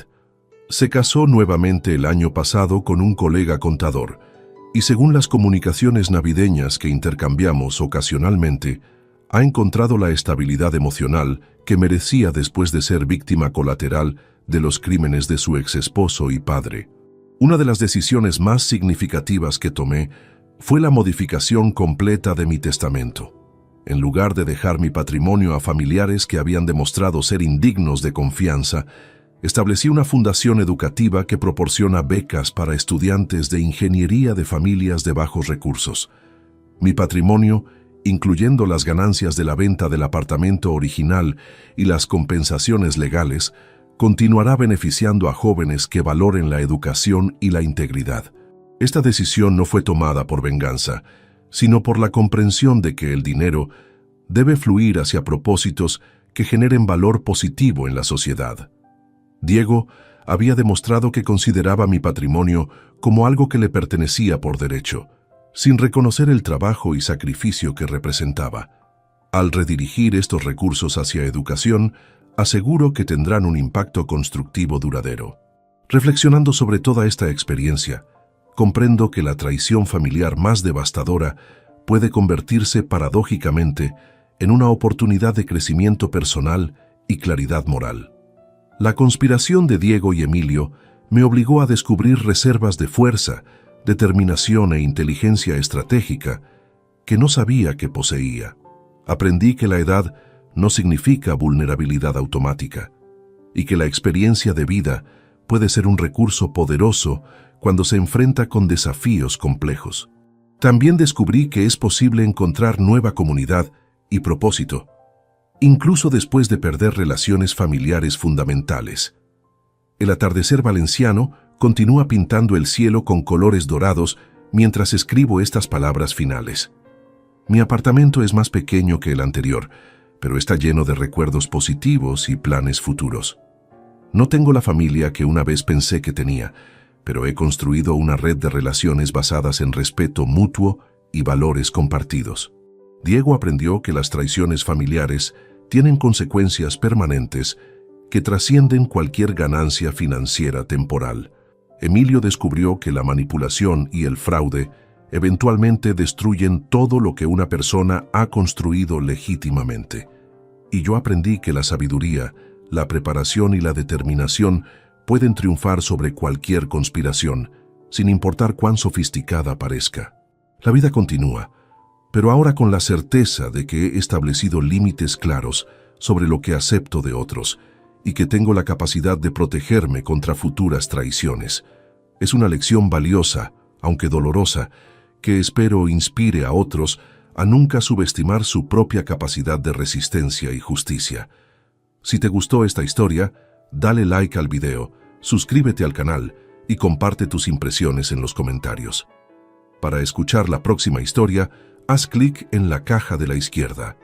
Se casó nuevamente el año pasado con un colega contador, y según las comunicaciones navideñas que intercambiamos ocasionalmente, ha encontrado la estabilidad emocional que merecía después de ser víctima colateral de los crímenes de su exesposo y padre. Una de las decisiones más significativas que tomé fue la modificación completa de mi testamento. En lugar de dejar mi patrimonio a familiares que habían demostrado ser indignos de confianza, establecí una fundación educativa que proporciona becas para estudiantes de ingeniería de familias de bajos recursos. Mi patrimonio, incluyendo las ganancias de la venta del apartamento original y las compensaciones legales, continuará beneficiando a jóvenes que valoren la educación y la integridad. Esta decisión no fue tomada por venganza, sino por la comprensión de que el dinero debe fluir hacia propósitos que generen valor positivo en la sociedad. Diego había demostrado que consideraba mi patrimonio como algo que le pertenecía por derecho, sin reconocer el trabajo y sacrificio que representaba. Al redirigir estos recursos hacia educación, aseguro que tendrán un impacto constructivo duradero. Reflexionando sobre toda esta experiencia, comprendo que la traición familiar más devastadora puede convertirse paradójicamente en una oportunidad de crecimiento personal y claridad moral. La conspiración de Diego y Emilio me obligó a descubrir reservas de fuerza, determinación e inteligencia estratégica que no sabía que poseía. Aprendí que la edad no significa vulnerabilidad automática y que la experiencia de vida puede ser un recurso poderoso cuando se enfrenta con desafíos complejos. También descubrí que es posible encontrar nueva comunidad y propósito, incluso después de perder relaciones familiares fundamentales. El atardecer valenciano continúa pintando el cielo con colores dorados mientras escribo estas palabras finales. Mi apartamento es más pequeño que el anterior, pero está lleno de recuerdos positivos y planes futuros. No tengo la familia que una vez pensé que tenía, pero he construido una red de relaciones basadas en respeto mutuo y valores compartidos. Diego aprendió que las traiciones familiares tienen consecuencias permanentes que trascienden cualquier ganancia financiera temporal. Emilio descubrió que la manipulación y el fraude eventualmente destruyen todo lo que una persona ha construido legítimamente. Y yo aprendí que la sabiduría, la preparación y la determinación pueden triunfar sobre cualquier conspiración, sin importar cuán sofisticada parezca. La vida continúa, pero ahora con la certeza de que he establecido límites claros sobre lo que acepto de otros y que tengo la capacidad de protegerme contra futuras traiciones. Es una lección valiosa, aunque dolorosa, que espero inspire a otros a nunca subestimar su propia capacidad de resistencia y justicia. Si te gustó esta historia, dale like al video, suscríbete al canal y comparte tus impresiones en los comentarios. Para escuchar la próxima historia, haz clic en la caja de la izquierda.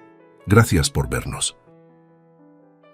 Gracias por vernos.